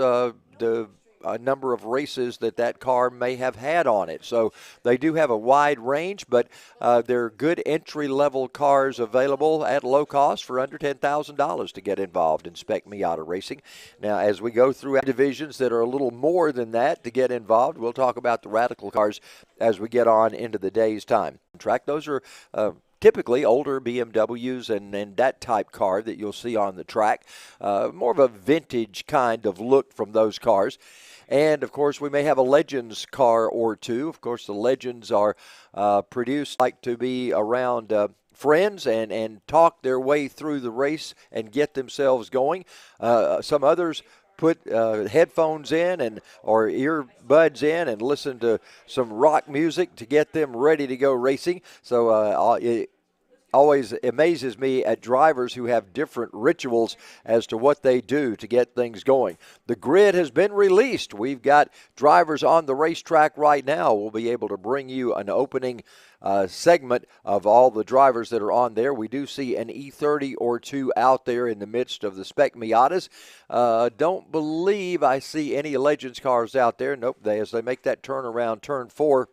the a number of races that car may have had on it. So they do have a wide range, but they're good entry-level cars available at low cost for under $10,000 to get involved in Spec Miata racing. Now, as we go through divisions that are a little more than that to get involved, we'll talk about the radical cars as we get on into the day's time. Track, those are typically older BMWs and that type car that you'll see on the track. More of a vintage kind of look from those cars. And, of course, we may have a Legends car or two. Of course, the Legends are produced like to be around friends and talk their way through the race and get themselves going. Some others put headphones in or earbuds in and listen to some rock music to get them ready to go racing. So it always amazes me at drivers who have different rituals as to what they do to get things going. The grid has been released. We've got drivers on the racetrack right now. We'll be able to bring you an opening segment of all the drivers that are on there. We do see an E30 or two out there in the midst of the Spec Miatas. Don't believe I see any Legends cars out there. Nope, as they make that turn around turn 4,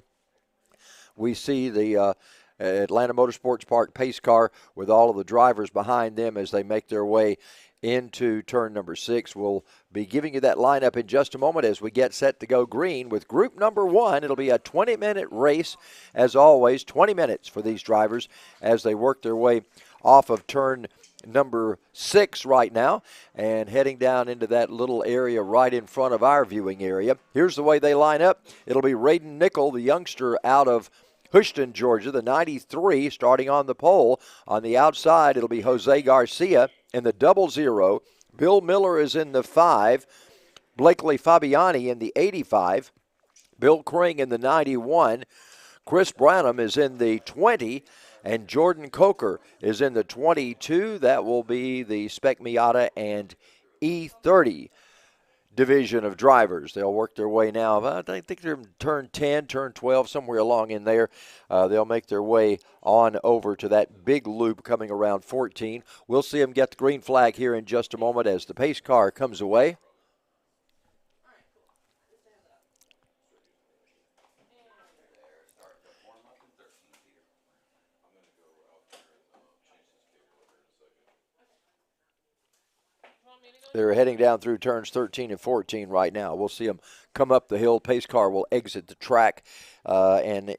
we see the Atlanta Motorsports Park pace car with all of the drivers behind them as they make their way into turn number 6. We'll be giving you that lineup in just a moment as we get set to go green with group number 1. It'll be a 20-minute race, as always, 20 minutes for these drivers as they work their way off of turn number 6 right now and heading down into that little area right in front of our viewing area. Here's the way they line up. It'll be Rayden Nickel, the youngster out of Houston, Georgia, the 93, starting on the pole. On the outside, it'll be Jose Garcia in the 00. Bill Miller is in the 5. Blakely Fabiani in the 85. Bill Kring in the 91. Chris Branham is in the 20. And Jordan Coker is in the 22. That will be the Spec Miata and E30 division of drivers. They'll work their way now. I think they're in turn 10, turn 12, somewhere along in there. They'll make their way on over to that big loop coming around 14. We'll see them get the green flag here in just a moment as the pace car comes away. They're heading down through turns 13 and 14 right now. We'll see them come up the hill. Pace car will exit the track, and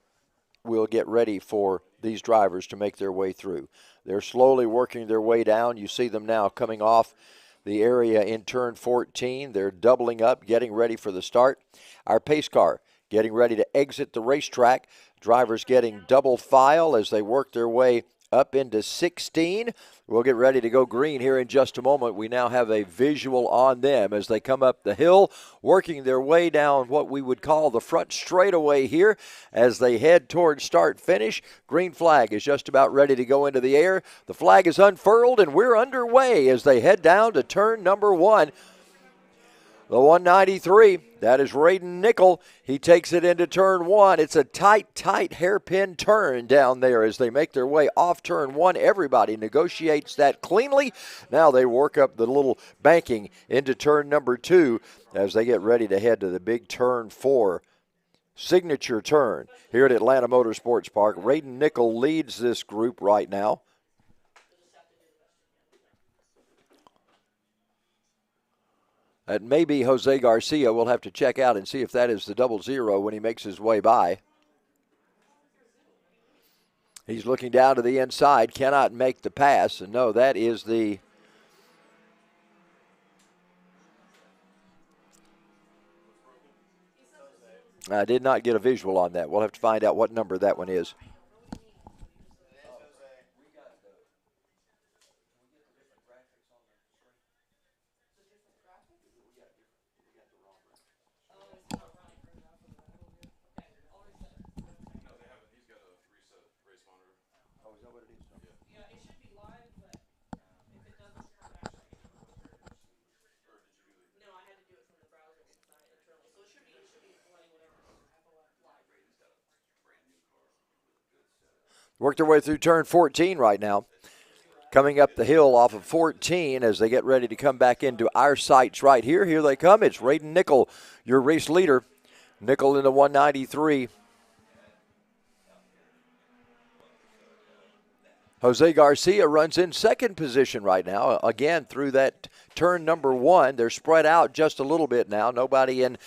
we'll get ready for these drivers to make their way through. They're slowly working their way down. You see them now coming off the area in turn 14. They're doubling up, getting ready for the start. Our pace car getting ready to exit the racetrack. Drivers getting double file as they work their way up into 16. We'll get ready to go green here in just a moment. We now have a visual on them as they come up the hill, working their way down what we would call the front straightaway here as they head towards start-finish. Green flag is just about ready to go into the air. The flag is unfurled, and we're underway as they head down to turn number 1. The 193, that is Rayden Nickel. He takes it into turn 1. It's a tight hairpin turn down there as they make their way off turn 1. Everybody negotiates that cleanly. Now they work up the little banking into turn number 2 as they get ready to head to the big turn 4 signature turn here at Atlanta Motorsports Park. Rayden Nickel leads this group right now. That may be Jose Garcia. We'll have to check out and see if that is the 00 when he makes his way by. He's looking down to the inside, cannot make the pass. And no, that is the I did not get a visual on that. We'll have to find out what number that one is. Work their way through turn 14 right now. coming up the hill off of 14 as they get ready to come back into our sights right here. Here they come. It's Rayden Nickel, your race leader. Nickel in the 193. Jose Garcia runs in second position right now. Again, through that turn number 1, they're spread out just a little bit now. Nobody in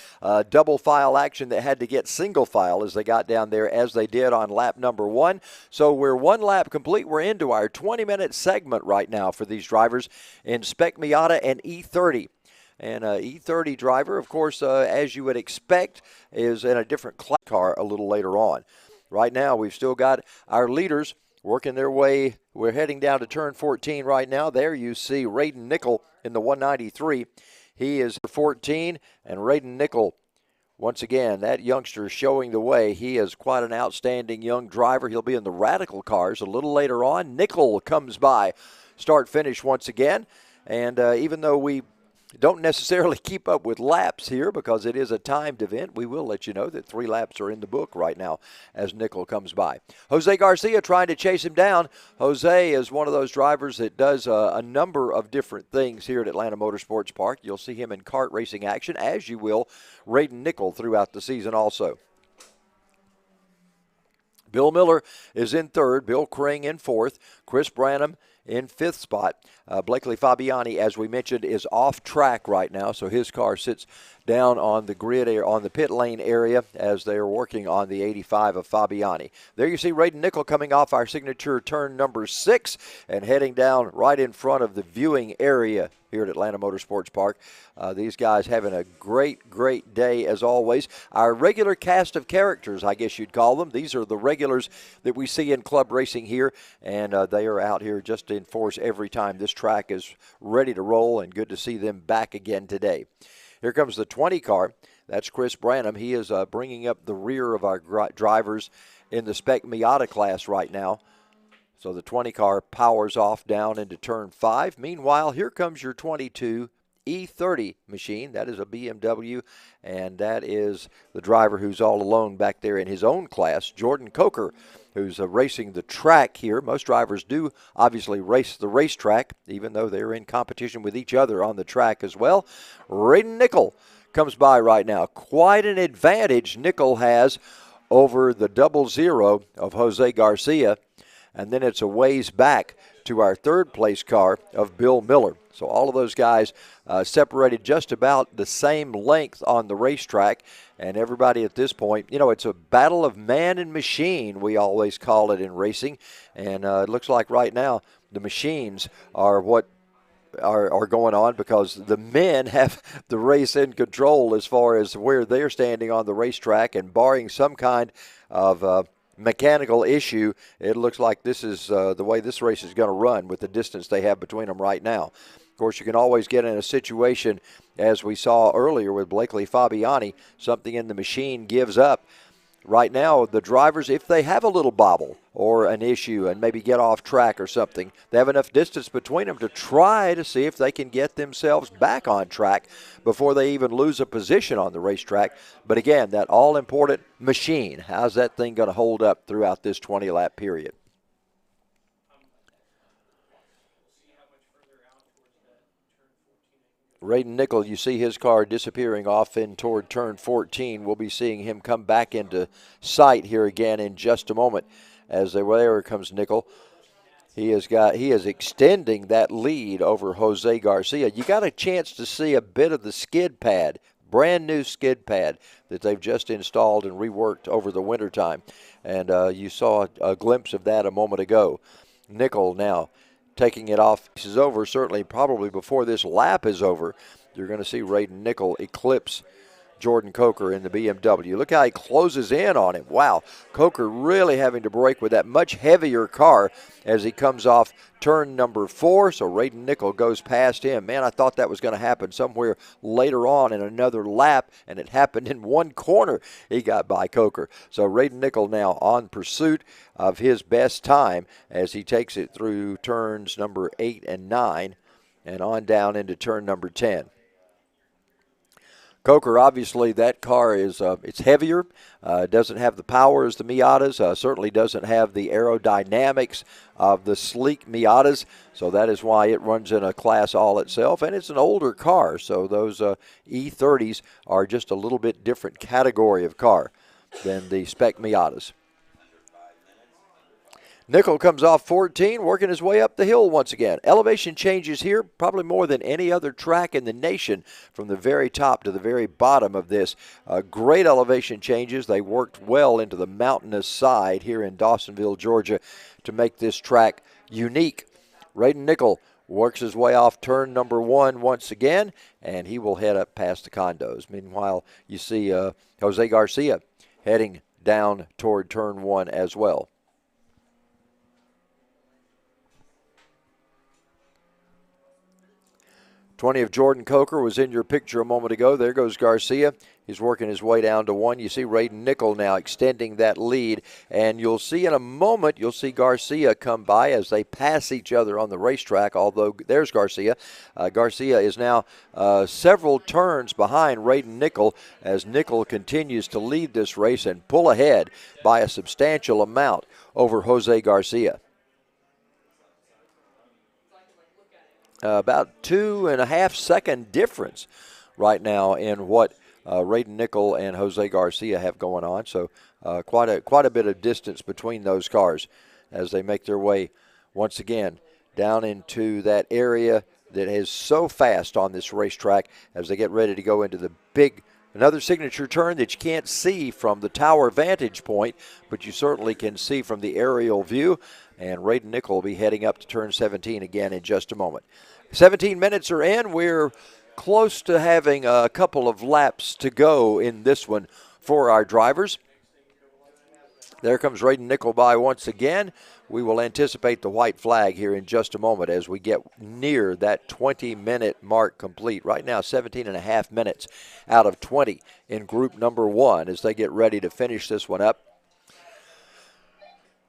double file action that had to get single file as they got down there as they did on lap number 1. So we're one lap complete. We're into our 20-minute segment right now for these drivers in Spec Miata and E30. And E30 driver, of course, as you would expect, is in a different car a little later on. Right now, we've still got our leaders working their way. We're heading down to turn 14 right now. There you see Rayden Nickel in the 193. He is 14, and Rayden Nickel, once again, that youngster showing the way. He is quite an outstanding young driver. He'll be in the Radical cars a little later on. Nickel comes by, start-finish once again. And even though we don't necessarily keep up with laps here because it is a timed event, we will let you know that 3 laps are in the book right now as Nickel comes by. Jose Garcia trying to chase him down. Jose is one of those drivers that does a number of different things here at Atlanta Motorsports Park. You'll see him in kart racing action, as you will Rayden Nickel throughout the season also. Bill Miller is in third, Bill Kring in fourth, Chris Branham in fifth spot. Blakely Fabiani, as we mentioned, is off track right now, so his car sits down on the grid on the pit lane area as they are working on the 85 of Fabiani. There you see Rayden Nickel coming off our signature turn number 6 and heading down right in front of the viewing area here at Atlanta Motorsports Park. These guys having a great day as always. Our regular cast of characters, I guess you'd call them. These are the regulars that we see in club racing here, and they are out here just in force every time this track is ready to roll, and good to see them back again today. Here comes the 20 car. That's Chris Branham. He is bringing up the rear of our drivers in the Spec Miata class right now. So the 20 car powers off down into turn 5. Meanwhile, here comes your 22 E30 machine. That is a BMW, and that is the driver who's all alone back there in his own class, Jordan Coker, who's racing the track here. Most drivers do obviously race the racetrack, even though they're in competition with each other on the track as well. Rayden Nickel comes by right now. Quite an advantage Nickel has over the 00 of Jose Garcia. And then it's a ways back to our third place car of Bill Miller. So all of those guys separated just about the same length on the racetrack. And everybody at this point, you know, it's a battle of man and machine, we always call it in racing. And it looks like right now the machines are what are going on, because the men have the race in control as far as where they're standing on the racetrack, and barring some kind of mechanical issue, it looks like this is the way this race is going to run with the distance they have between them right now. Of course, you can always get in a situation, as we saw earlier with Blakely Fabiani, something in the machine gives up. Right now, the drivers, if they have a little bobble or an issue and maybe get off track or something, they have enough distance between them to try to see if they can get themselves back on track before they even lose a position on the racetrack. But again, that all-important machine, how's that thing going to hold up throughout this 20-lap period? Rayden Nickel, you see his car disappearing off in toward turn 14. We'll be seeing him come back into sight here again in just a moment. As there comes Nickel. He is extending that lead over Jose Garcia. You got a chance to see a bit of the skid pad, brand new skid pad that they've just installed and reworked over the wintertime. And you saw a glimpse of that a moment ago. Nickel now taking it off. This is over, certainly probably before this lap is over. You're going to see Rayden Nickel eclipse Jordan Coker in the BMW. Look how he closes in on him. Wow, Coker really having to brake with that much heavier car as he comes off turn number 4. So Rayden Nickel goes past him. Man, I thought that was going to happen somewhere later on in another lap, and it happened in one corner. He got by Coker. So Rayden Nickel now on pursuit of his best time as he takes it through turns number 8 and 9 and on down into turn number 10. Coker, obviously, that car is it's heavier. Doesn't have the power as the Miatas. Certainly doesn't have the aerodynamics of the sleek Miatas. So that is why it runs in a class all itself. And it's an older car, so those E30s are just a little bit different category of car than the Spec Miatas. Nickel comes off 14, working his way up the hill once again. Elevation changes here, probably more than any other track in the nation, from the very top to the very bottom of this. Great elevation changes. They worked well into the mountainous side here in Dawsonville, Georgia, to make this track unique. Rayden Nickel works his way off turn number 1 once again, and he will head up past the condos. Meanwhile, you see Jose Garcia heading down toward turn 1 as well. 20 of Jordan Coker was in your picture a moment ago. There goes Garcia. He's working his way down to 1. You see Rayden Nickel now extending that lead. And you'll see in a moment, you'll see Garcia come by as they pass each other on the racetrack, although there's Garcia. Garcia is now several turns behind Rayden Nickel as Nickel continues to lead this race and pull ahead by a substantial amount over Jose Garcia. About 2.5 second difference right now in what Rayden Nickel and Jose Garcia have going on. So quite a bit of distance between those cars as they make their way once again down into that area that is so fast on this racetrack as they get ready to go into the another signature turn that you can't see from the tower vantage point, but you certainly can see from the aerial view. And Rayden Nickel will be heading up to turn 17 again in just a moment. 17 minutes are in. We're close to having a couple of laps to go in this one for our drivers. There comes Rayden Nickel by once again. We will anticipate the white flag here in just a moment as we get near that 20-minute mark complete. Right now, 17.5 minutes out of 20 in group number 1 as they get ready to finish this one up.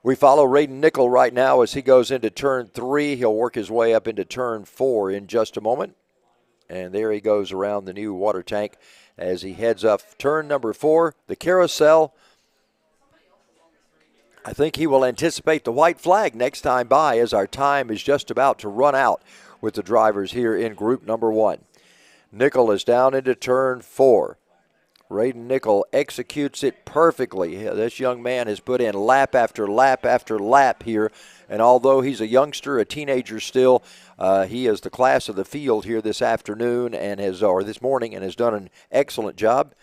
We follow Rayden Nickel right now as he goes into turn 3. He'll work his way up into turn 4 in just a moment. And there he goes around the new water tank as he heads up turn number 4, the carousel. I think he will anticipate the white flag next time by as our time is just about to run out with the drivers here in group number 1. Nickel is down into turn 4. Rayden Nickel executes it perfectly. This young man has put in lap after lap after lap here, and although he's a youngster, a teenager still, he is the class of the field here this afternoon or this morning, and has done an excellent job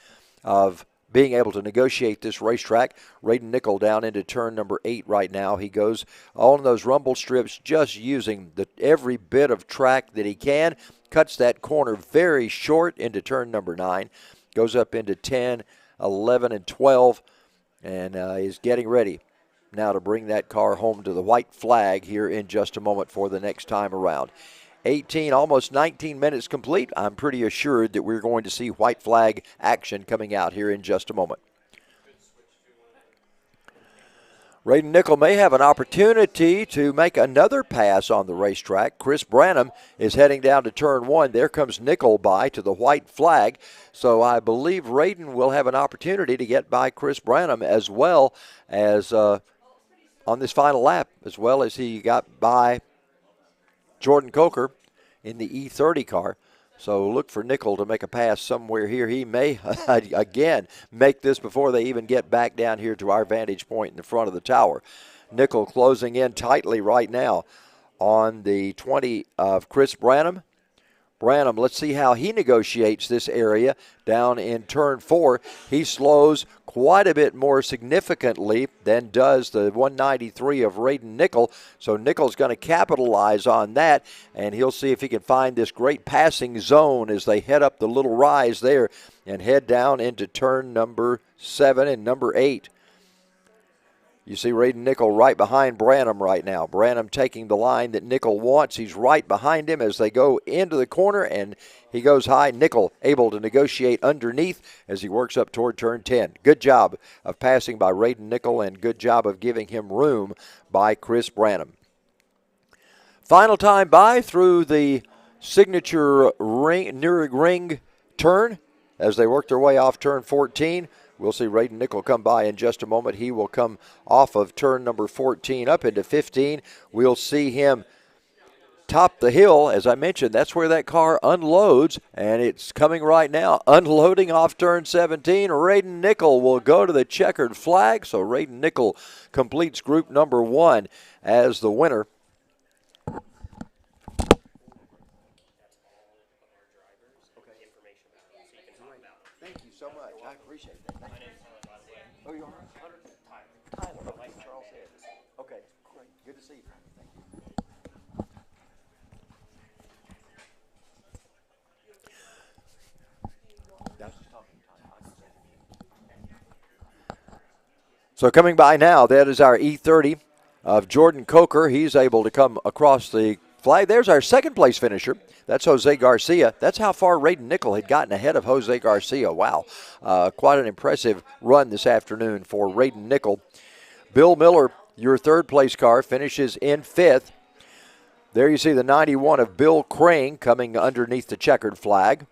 of being able to negotiate this racetrack. Rayden Nickel down into turn number 8 right now. He goes on those rumble strips, just using every bit of track that he can. Cuts that corner very short into turn number 9. Goes up into 10, 11, and 12, and is getting ready now to bring that car home to the white flag here in just a moment for the next time around. 18, almost 19 minutes complete. I'm pretty assured that we're going to see white flag action coming out here in just a moment. Rayden Nickel may have an opportunity to make another pass on the racetrack. Chris Branham is heading down to turn 1. There comes Nickel by to the white flag. So I believe Rayden will have an opportunity to get by Chris Branham as well as on this final lap, as well as he got by Jordan Coker in the E30 car. So look for Nickel to make a pass somewhere here. He may, again, make this before they even get back down here to our vantage point in the front of the tower. Nickel closing in tightly right now on the 20 of Chris Branham. Branham, let's see how he negotiates this area down in turn 4. He slows quite a bit more significantly than does the 193 of Rayden Nickel. So Nickel's going to capitalize on that, and he'll see if he can find this great passing zone as they head up the little rise there and head down into turn number 7 and number 8. You see Rayden Nickel right behind Branham right now. Branham taking the line that Nickel wants. He's right behind him as they go into the corner, and he goes high. Nickel able to negotiate underneath as he works up toward turn 10. Good job of passing by Rayden Nickel, and good job of giving him room by Chris Branham. Final time by through the signature ring turn as they work their way off turn 14. We'll see Rayden Nickel come by in just a moment. He will come off of turn number 14 up into 15. We'll see him top the hill. As I mentioned, that's where that car unloads, and it's coming right now, unloading off turn 17. Rayden Nickel will go to the checkered flag, so Rayden Nickel completes group number 1 as the winner. Thank you so much. I appreciate that. Oh, you are? Tyler. Charles Head. Okay, great. Good to see you. So coming by now, that is our E30 of Jordan Coker. He's able to come across the flag. There's our second place finisher. That's Jose Garcia. That's how far Rayden Nickel had gotten ahead of Jose Garcia. Wow. Quite an impressive run this afternoon for Rayden Nickel. Bill Miller, your third place car, finishes in 5th. There you see the 91 of Bill Crane coming underneath the checkered flag.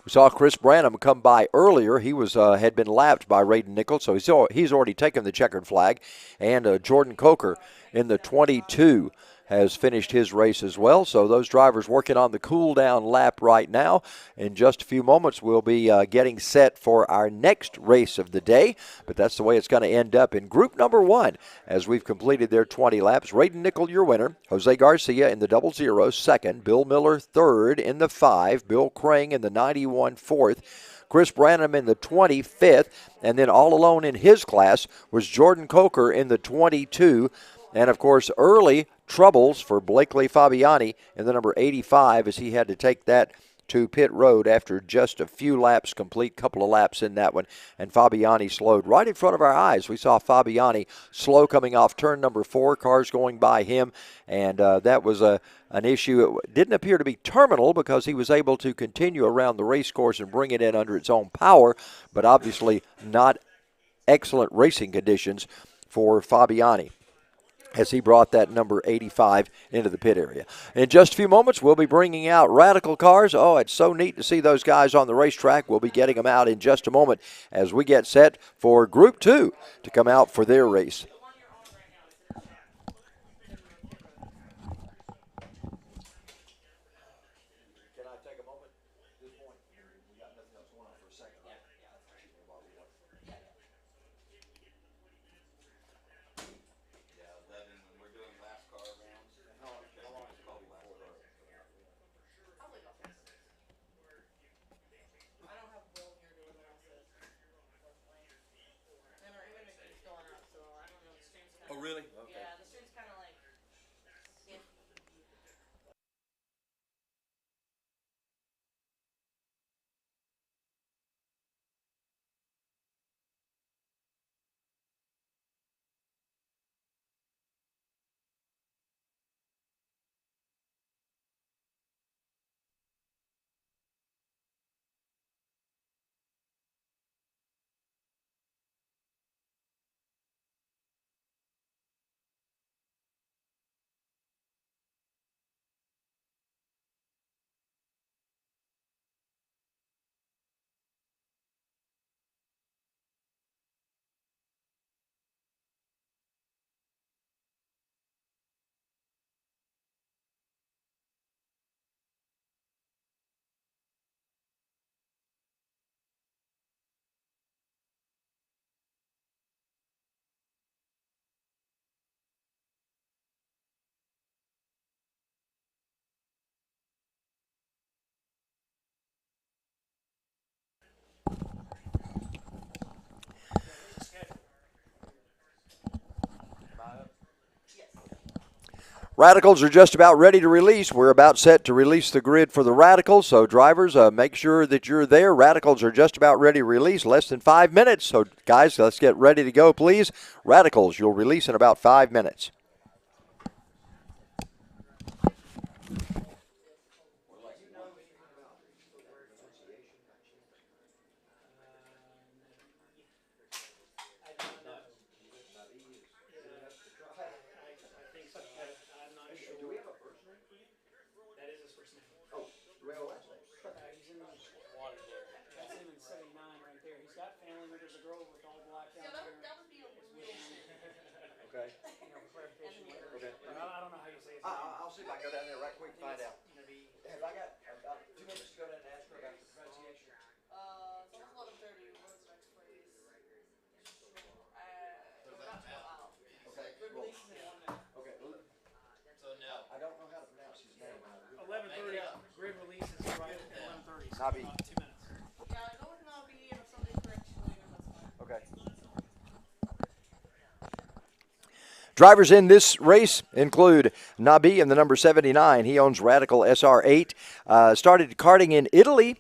We saw Chris Branham come by earlier. He was had been lapped by Rayden Nickel, so he's already taken the checkered flag. And Jordan Coker in the 22 has finished his race as well. So those drivers working on the cool-down lap right now. In just a few moments, we'll be getting set for our next race of the day. But that's the way it's going to end up in group number 1 as we've completed their 20 laps. Rayden Nickel, your winner. Jose Garcia in the 00, second. Bill Miller, third in the 5. Bill Crane in the 91, fourth. Chris Branham in the 25th. And then all alone in his class was Jordan Coker in the 22. And, of course, early troubles for Blakely Fabiani in the number 85 as he had to take that to pit road after just a few laps, complete couple of laps in that one. And Fabiani slowed right in front of our eyes. We saw Fabiani slow coming off turn number 4, cars going by him. And that was an issue. It didn't appear to be terminal because he was able to continue around the race course and bring it in under its own power, but obviously not excellent racing conditions for Fabiani as he brought that number 85 into the pit area. In just a few moments, we'll be bringing out Radical cars. Oh, it's so neat to see those guys on the racetrack. We'll be getting them out in just a moment as we get set for Group 2 to come out for their race. Oh, really? Okay. Yeah, the stream's kind of like... Radicals are just about ready to release. We're about set to release the grid for the Radicals, so drivers, make sure that you're there. Radicals are just about ready to release, less than 5 minutes. So, guys, let's get ready to go, please. Radicals, you'll release in about 5 minutes. go down there right quick and find out. Have I got about 2 minutes to go down and ask her about the pronunciation? It's almost 11:30. What's the next phrase? About 12. Okay. Good releases in 1 minute. Okay. So no. I don't know how to pronounce his name. 11:30. Grid releases right at 11:30. So Nabi. about 2 minutes. Yeah, go with Nabi, and if somebody corrects you later, that's fine. Okay. Drivers in this race include Nabi in the number 79. He owns Radical SR8. Started karting in Italy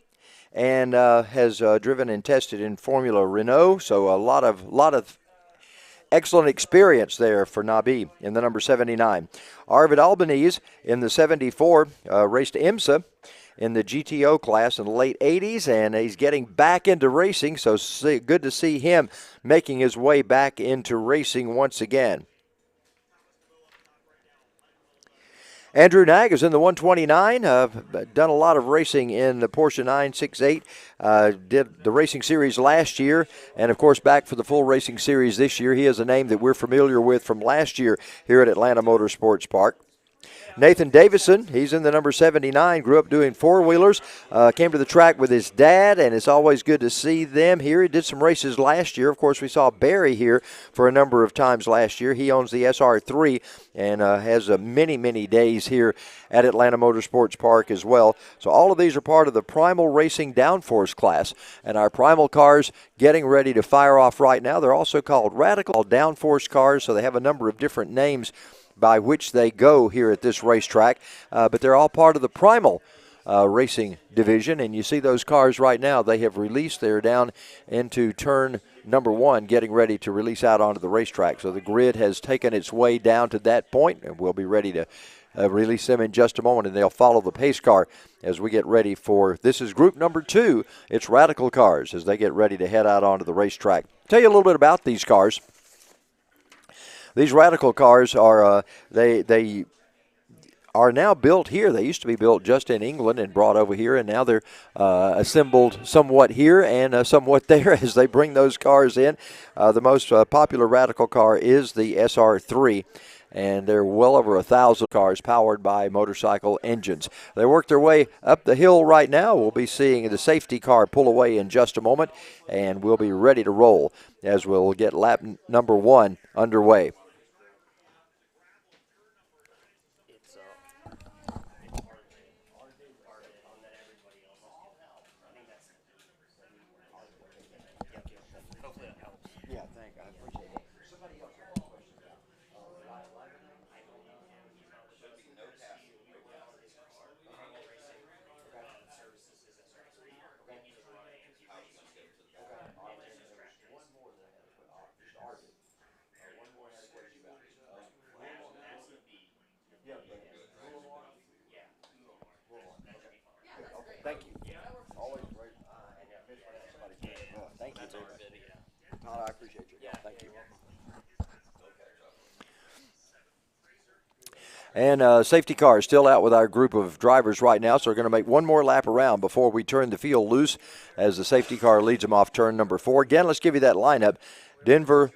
and has driven and tested in Formula Renault. So a lot of excellent experience there for Nabi in the number 79. Arvid Albanese in the 74 raced IMSA in the GTO class in the late 80s, and he's getting back into racing, so good to see him making his way back into racing once again. Andrew Nag is in the 129, done a lot of racing in the Porsche 968, did the racing series last year, and of course back for the full racing series this year. He is a name that we're familiar with from last year here at Atlanta Motorsports Park. Nathan Davidson, he's in the number 79, grew up doing four-wheelers, came to the track with his dad, and it's always good to see them here. He did some races last year. Of course, we saw Barry here for a number of times last year. He owns the SR3 and has many, many days here at Atlanta Motorsports Park as well. So all of these are part of the Primal Racing Downforce class, and our Primal cars getting ready to fire off right now. They're also called Radical Downforce cars, so they have a number of different names by which they go here at this racetrack, but they're all part of the Primal racing division, and you see those cars right now. They have released. They're down into turn number 1, getting ready to release out onto the racetrack. So the grid has taken its way down to that point, and we'll be ready to release them in just a moment, and they'll follow the pace car as we get ready for, this is group number 2. It's Radical cars as they get ready to head out onto the racetrack. Tell you a little bit about these cars. These Radical cars are they are now built here. They used to be built just in England and brought over here, and now they're assembled somewhat here and somewhat there as they bring those cars in. The most popular Radical car is the SR3, and there are well over 1,000 cars powered by motorcycle engines. They work their way up the hill right now. We'll be seeing the safety car pull away in just a moment, and we'll be ready to roll as we'll get lap number 1 underway. Yeah, thank you. I appreciate it. Somebody else has questions about Thank you. Always great. Thank you. Todd, I appreciate you. Thank you. And safety car is still out with our group of drivers right now, so we're going to make one more lap around before we turn the field loose as the safety car leads them off turn number 4. Again, let's give you that lineup. Denver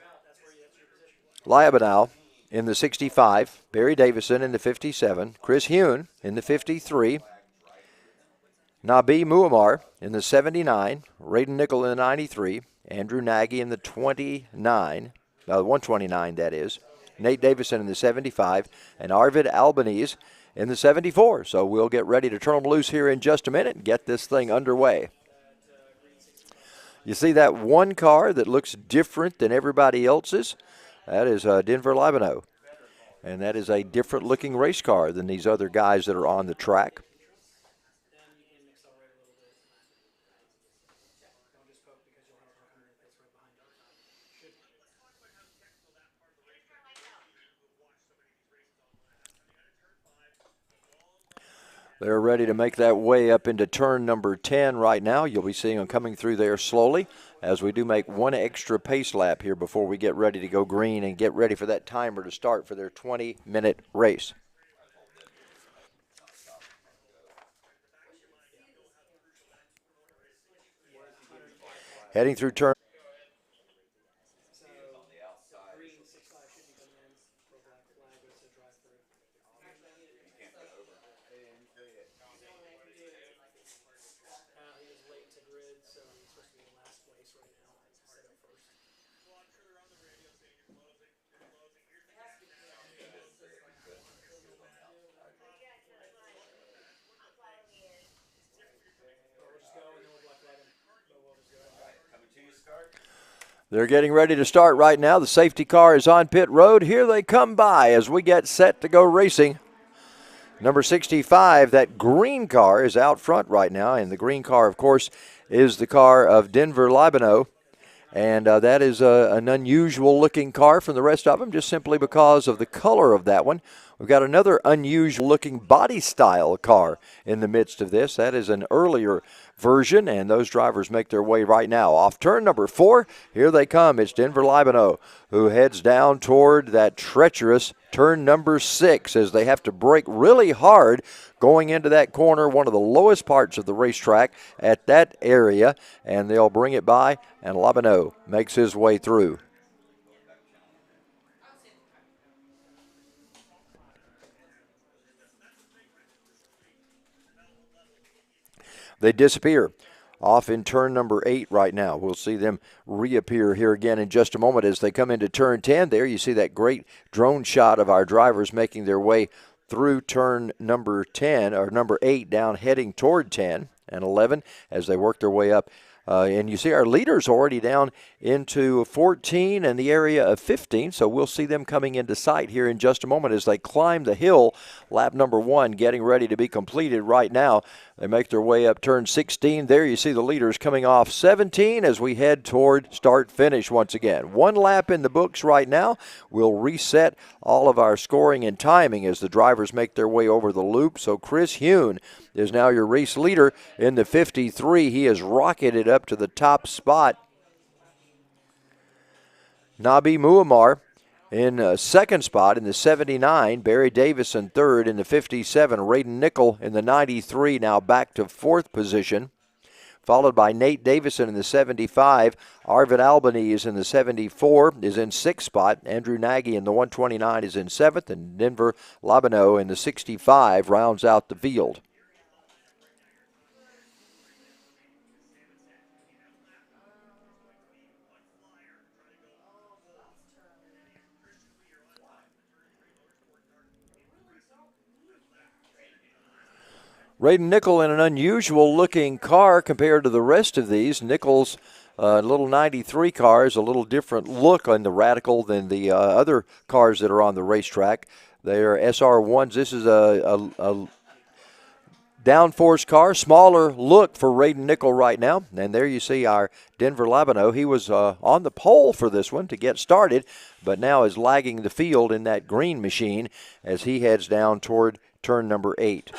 Liabanow in the 65, Barry Davidson in the 57, Chris Hune in the 53, Nabi Muammar in the 79, Rayden Nickel in the 93, Andrew Nagy in the 129 that is, Nate Davidson in the 75, and Arvid Albanese in the 74. So we'll get ready to turn them loose here in just a minute and get this thing underway. You see that one car that looks different than everybody else's? That is Denver Liabanow. And that is a different looking race car than these other guys that are on the track. They're ready to make that way up into turn number 10 right now. You'll be seeing them coming through there slowly as we do make one extra pace lap here before we get ready to go green and get ready for that timer to start for their 20-minute race. Heading through turn. They're getting ready to start right now. The safety car is on pit road. Here they come by as we get set to go racing. Number 65, that green car, is out front right now, and the green car, of course, is the car of Denver Libano. And that is an unusual-looking car from the rest of them, just simply because of the color of that one. We've got another unusual-looking body style car in the midst of this. That is an earlier version, and those drivers make their way right now. Off turn number 4, here they come. It's Denver Libano, who heads down toward that treacherous turn number 6 as they have to brake really hard going into that corner, one of the lowest parts of the racetrack at that area, and they'll bring it by, and Libano makes his way through. They disappear off in turn number 8 right now. We'll see them reappear here again in just a moment as they come into turn 10. There you see that great drone shot of our drivers making their way through turn number 10, or number 8, down heading toward 10 and 11 as they work their way up. And you see our leaders already down into 14 and the area of 15, so we'll see them coming into sight here in just a moment as they climb the hill. Lap number 1 getting ready to be completed right now. They make their way up turn 16. There you see the leaders coming off 17 as we head toward start-finish once again. 1 lap in the books right now. We'll reset all of our scoring and timing as the drivers make their way over the loop. So Chris Hune is now your race leader in the 53. He has rocketed up to the top spot. Nabi Muammar in second spot in the 79, Barry Davidson third in the 57, Rayden Nickel in the 93, now back to fourth position, followed by Nate Davison in the 75, Arvid Albanese in the 74 is in sixth spot, Andrew Nagy in the 129 is in seventh, and Denver Labano in the 65 rounds out the field. Rayden Nickel in an unusual-looking car compared to the rest of these. Nickel's little 93 car is a little different look on the Radical than the other cars that are on the racetrack. They are SR1s. This is a downforce car, smaller look for Rayden Nickel right now. And there you see our Denver Labano. He was on the pole for this one to get started, but now is lagging the field in that green machine as he heads down toward turn number 8.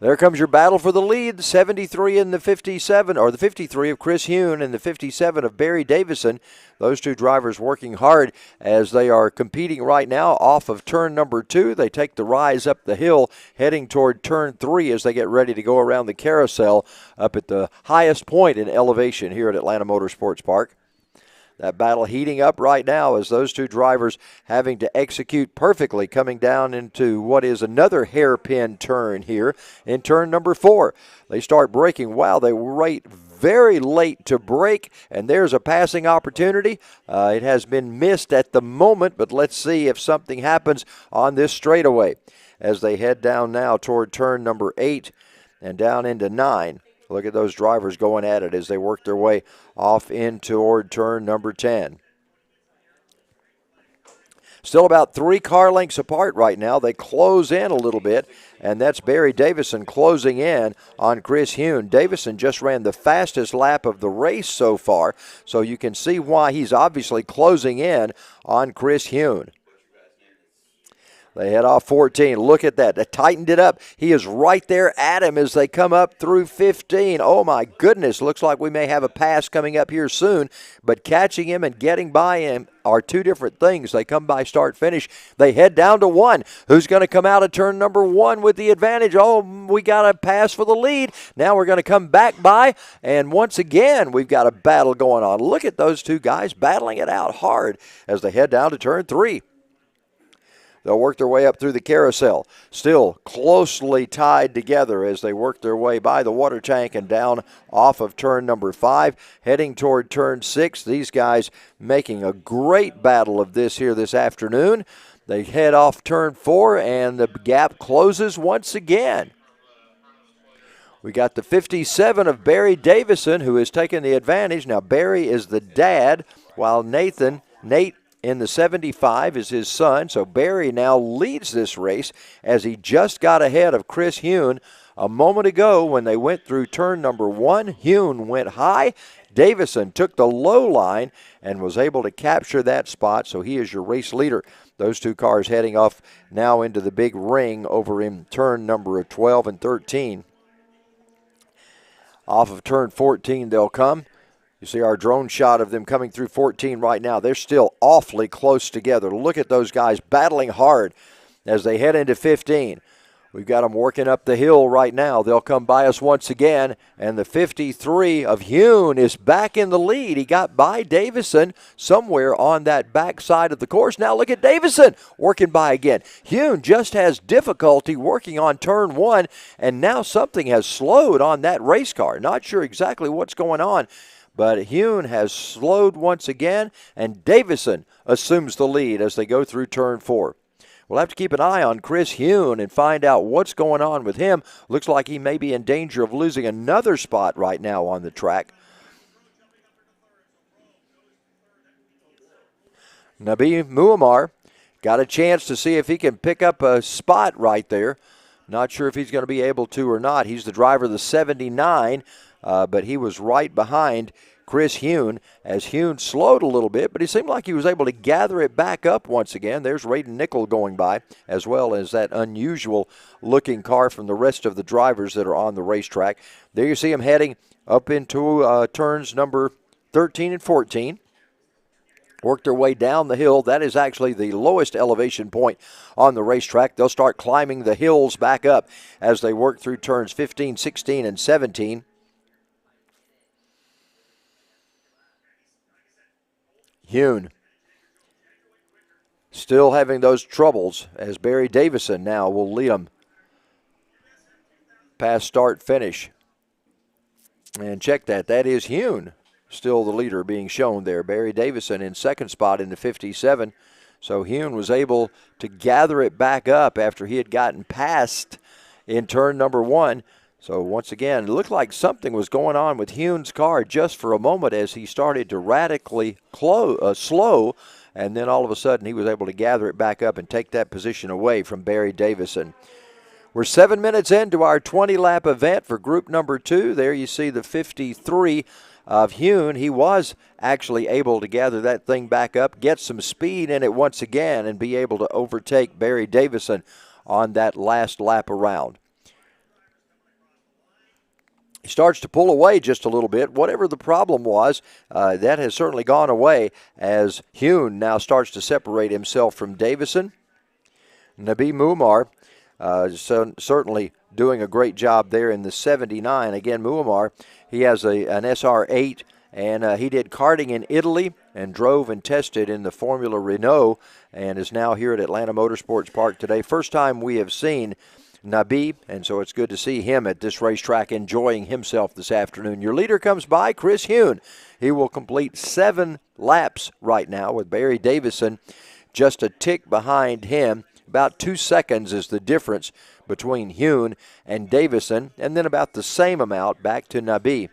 There comes your battle for the lead, the 73 and the 57, or the 53 of Chris Hune and the 57 of Barry Davison. Those two drivers working hard as they are competing right now off of turn number 2. They take the rise up the hill, heading toward turn 3 as they get ready to go around the carousel up at the highest point in elevation here at Atlanta Motorsports Park. That battle heating up right now as those two drivers having to execute perfectly, coming down into what is another hairpin turn here in turn number 4. They start braking. Wow, they wait very late to brake, and there's a passing opportunity. It has been missed at the moment, but let's see if something happens on this straightaway as they head down now toward turn number 8 and down into 9. Look at those drivers going at it as they work their way off in toward turn number 10. Still about 3 car lengths apart right now. They close in a little bit, and that's Barry Davison closing in on Chris Hune. Davison just ran the fastest lap of the race so far, so you can see why he's obviously closing in on Chris Hune. They head off 14. Look at that. They tightened it up. He is right there at him as they come up through 15. Oh, my goodness. Looks like we may have a pass coming up here soon. But catching him and getting by him are two different things. They come by start-finish. They head down to 1. Who's going to come out of turn number 1 with the advantage? Oh, we got a pass for the lead. Now we're going to come back by. And once again, we've got a battle going on. Look at those two guys battling it out hard as they head down to turn 3. They'll work their way up through the carousel, still closely tied together as they work their way by the water tank and down off of turn number 5, heading toward turn 6. These guys making a great battle of this here this afternoon. They head off turn 4, and the gap closes once again. We got the 57 of Barry Davison, who is taking the advantage. Now, Barry is the dad, while Nate in the 75 is his son. So Barry now leads this race as he just got ahead of Chris Hune a moment ago when they went through turn number 1. Hune went high. Davison took the low line and was able to capture that spot, so he is your race leader. Those two cars heading off now into the big ring over in turn number 12 and 13. Off of turn 14 they'll come. You see our drone shot of them coming through 14 right now. They're still awfully close together. Look at those guys battling hard as they head into 15. We've got them working up the hill right now. They'll come by us once again, and the 53 of Hune is back in the lead. He got by Davison somewhere on that back side of the course. Now look at Davison working by again. Hune just has difficulty working on turn 1, and now something has slowed on that race car. Not sure exactly what's going on, but Hune has slowed once again, and Davison assumes the lead as they go through turn 4. We'll have to keep an eye on Chris Hune and find out what's going on with him. Looks like he may be in danger of losing another spot right now on the track. Nabi Muammar got a chance to see if he can pick up a spot right there. Not sure if he's going to be able to or not. He's the driver of the 79, but he was right behind Chris Hune as Hune slowed a little bit, but he seemed like he was able to gather it back up once again. There's Rayden Nickel going by, as well as that unusual looking car from the rest of the drivers that are on the racetrack. There you see him heading up into turns number 13 and 14. Work their way down the hill. That is actually the lowest elevation point on the racetrack. They'll start climbing the hills back up as they work through turns 15, 16, and 17. Hune still having those troubles as Barry Davison now will lead them past start finish. And check that. That is Hune still the leader being shown there. Barry Davison in second spot in the 57. So Hune was able to gather it back up after he had gotten past in turn number 1. So once again, it looked like something was going on with Hune's car just for a moment as he started to radically slow, and then all of a sudden he was able to gather it back up and take that position away from Barry Davison. We're 7 minutes into our 20-lap event for group number 2. There you see the 53 of Hune. He was actually able to gather that thing back up, get some speed in it once again, and be able to overtake Barry Davison on that last lap around. He starts to pull away just a little bit. Whatever the problem was, that has certainly gone away as Hune now starts to separate himself from Davison. Nabi Muammar certainly doing a great job there in the 79. Again, Muammar, he has an SR8, and he did karting in Italy and drove and tested in the Formula Renault and is now here at Atlanta Motorsports Park today. First time we have seen Nabi, and so it's good to see him at this racetrack enjoying himself this afternoon. Your leader comes by, Chris Hune. He will complete 7 laps right now with Barry Davison just a tick behind him. About 2 seconds is the difference between Hune and Davison, and then about the same amount back to Nabi.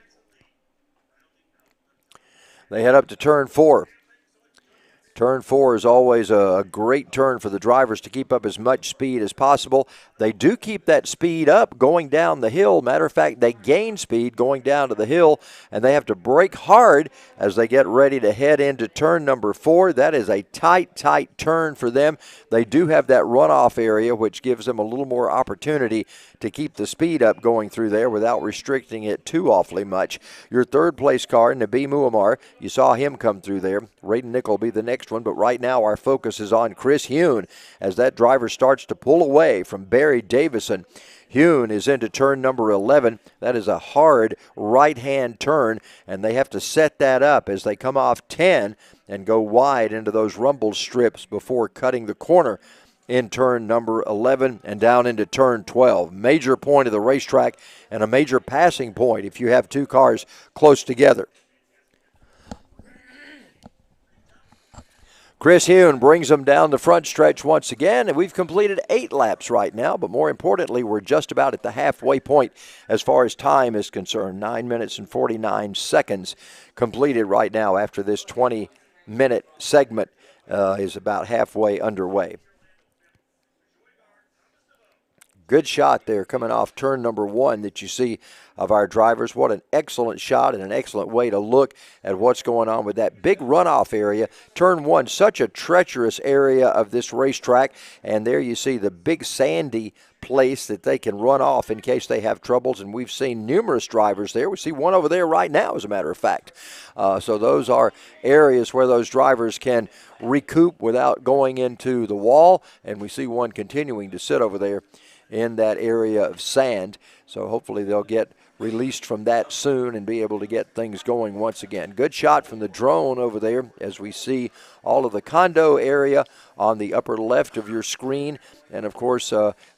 They head up to turn 4. Turn 4 is always a great turn for the drivers to keep up as much speed as possible. They do keep that speed up going down the hill. Matter of fact, they gain speed going down to the hill, and they have to brake hard as they get ready to head into turn number 4. That is a tight turn for them. They do have that runoff area, which gives them a little more opportunity to keep the speed up going through there without restricting it too awfully much. Your third place car, Nabi Muammar, you saw him come through there. Rayden Nickel will be the next one, but right now our focus is on Chris Hune as that driver starts to pull away from Barry Davison. Hune is into turn number 11. That is a hard right-hand turn, and they have to set that up as they come off 10 and go wide into those rumble strips before cutting the corner in turn number 11 and down into turn 12. Major point of the racetrack and a major passing point if you have two cars close together. Chris Hune brings them down the front stretch once again, and we've completed 8 laps right now, but more importantly, we're just about at the halfway point as far as time is concerned. 9 minutes and 49 seconds completed right now after this 20-minute segment is about halfway underway. Good shot there coming off turn number 1 that you see of our drivers. What an excellent shot and an excellent way to look at what's going on with that big runoff area. Turn 1, such a treacherous area of this racetrack. And there you see the big sandy place that they can run off in case they have troubles. And we've seen numerous drivers there. We see one over there right now, as a matter of fact. So those are areas where those drivers can recoup without going into the wall. And we see one continuing to sit over there in that area of sand. So hopefully they'll get released from that soon and be able to get things going once again. Good shot from the drone over there as we see all of the condo area on the upper left of your screen. And of course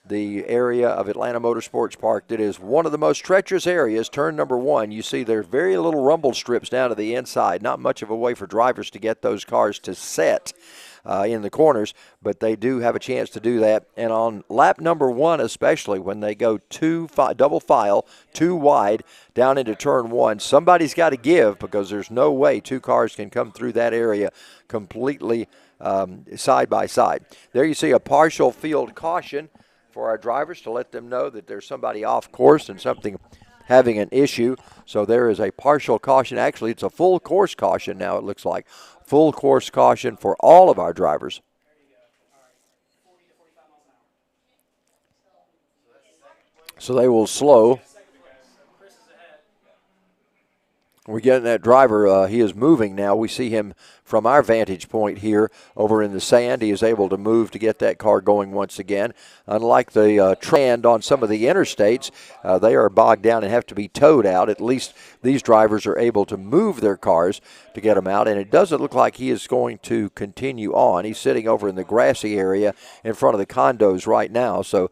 the area of Atlanta Motorsports Park that is one of the most treacherous areas. Turn number 1, you see there's very little rumble strips down to the inside. Not much of a way for drivers to get those cars to set in the corners, but they do have a chance to do that. And on lap number 1 especially, when they go double file, 2 wide, down into turn 1, somebody's got to give, because there's no way 2 cars can come through that area completely side by side. There you see a partial field caution for our drivers to let them know that there's somebody off course and something having an issue. So there is a partial caution. Actually, it's a full course caution now, it looks like. Full course caution for all of our drivers. So they will slow. We're getting that driver. He is moving now. We see him from our vantage point here over in the sand. He is able to move to get that car going once again. Unlike the trend on some of the interstates, they are bogged down and have to be towed out. At least these drivers are able to move their cars to get them out, and it doesn't look like he is going to continue on. He's sitting over in the grassy area in front of the condos right now, so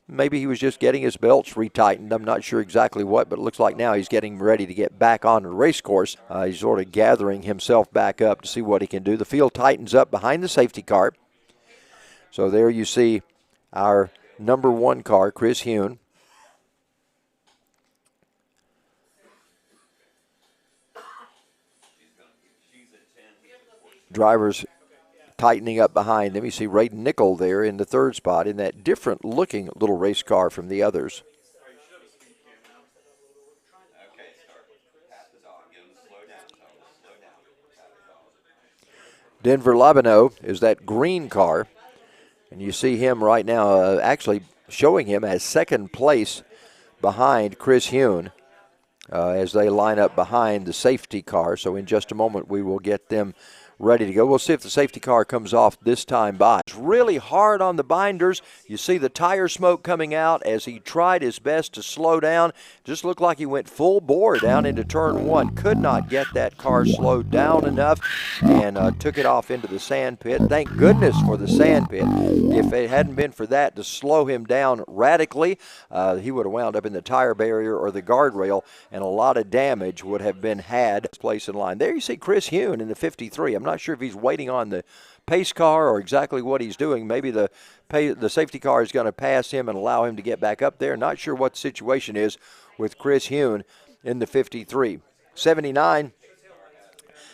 maybe he was just getting his belts retightened. I'm not sure exactly what, but it looks like now he's getting ready to get back on the race course. He's sort of gathering himself back up to see what he can do. The field tightens up behind the safety car. So there you see our number 1 car, Chris Hune. Drivers tightening up behind them. You see Rayden Nickel there in the 3rd spot in that different looking little race car from the others. Denver Labino is that green car, and you see him right now actually showing him as 2nd place behind Chris Hune as they line up behind the safety car. So in just a moment we will get them ready to go. We'll see if the safety car comes off this time by. It's really hard on the binders. You see the tire smoke coming out as he tried his best to slow down. Just looked like he went full bore down into turn 1. Could not get that car slowed down enough and took it off into the sand pit. Thank goodness for the sand pit. If it hadn't been for that to slow him down radically, he would have wound up in the tire barrier or the guardrail, and a lot of damage would have been had. Place in line. There you see Chris Hune in the 53. I'm not sure if he's waiting on the pace car or exactly what he's doing. Maybe the safety car is going to pass him and allow him to get back up there. Not sure what the situation is with Chris Hune in the 53. 79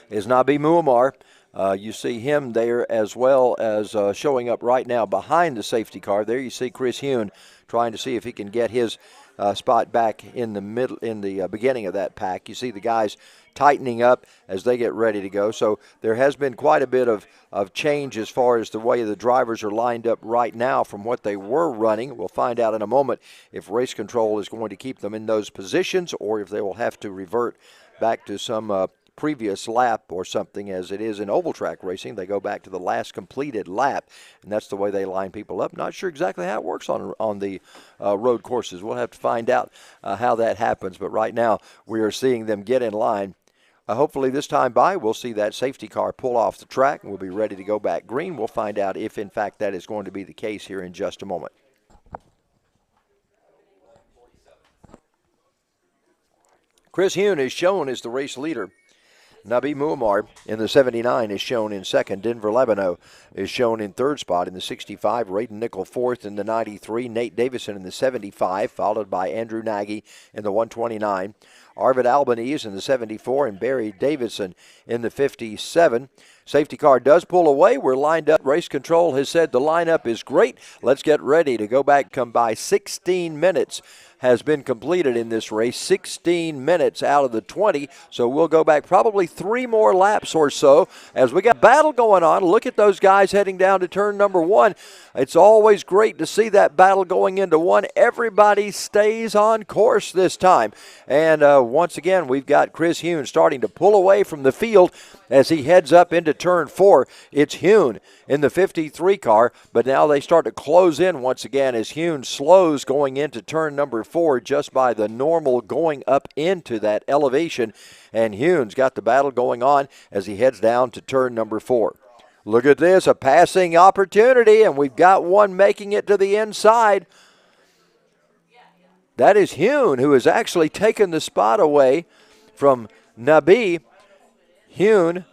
is Nabi Muammar. You see him there as well as showing up right now behind the safety car. There you see Chris Hune trying to see if he can get his spot back in the middle, in the beginning of that pack. You see the guys tightening up as they get ready to go. So there has been quite a bit of change as far as the way the drivers are lined up right now from what they were running. We'll find out in a moment if race control is going to keep them in those positions or if they will have to revert back to some previous lap or something. As it is in oval track racing, they go back to the last completed lap, and that's the way they line people up. Not sure exactly how it works on the road courses. We'll have to find out how that happens, but right now we are seeing them get in line. Hopefully this time by, we'll see that safety car pull off the track, and we'll be ready to go back green. We'll find out if, in fact, that is going to be the case here in just a moment. Chris Hune is shown as the race leader Nabi Muammar in the 79 is shown in second. Denver Lebano is shown in third spot in the 65. Rayden Nickel fourth in the 93. Nate Davidson in the 75, followed by Andrew Nagy in the 129. Arvid Albanese in the 74 and Barry Davidson in the 57. Safety car does pull away. We're lined up. Race control has said the lineup is great. Let's get ready to go back. Come by 16 minutes has been completed in this race, 16 minutes out of the 20, so we'll go back probably 3 more laps or so as we got battle going on. Look at those guys heading down to turn number 1. It's always great to see that battle going into 1. Everybody stays on course this time, and once again we've got Chris Hune starting to pull away from the field as he heads up into turn 4. It's Hune in the 53 car, but now they start to close in once again as Hune slows going into turn number 4 just by the normal going up into that elevation, and Hune's got the battle going on as he heads down to turn number 4. Look at this, a passing opportunity, and we've got one making it to the inside. That is Hune, who has actually taken the spot away from Nabi. Hune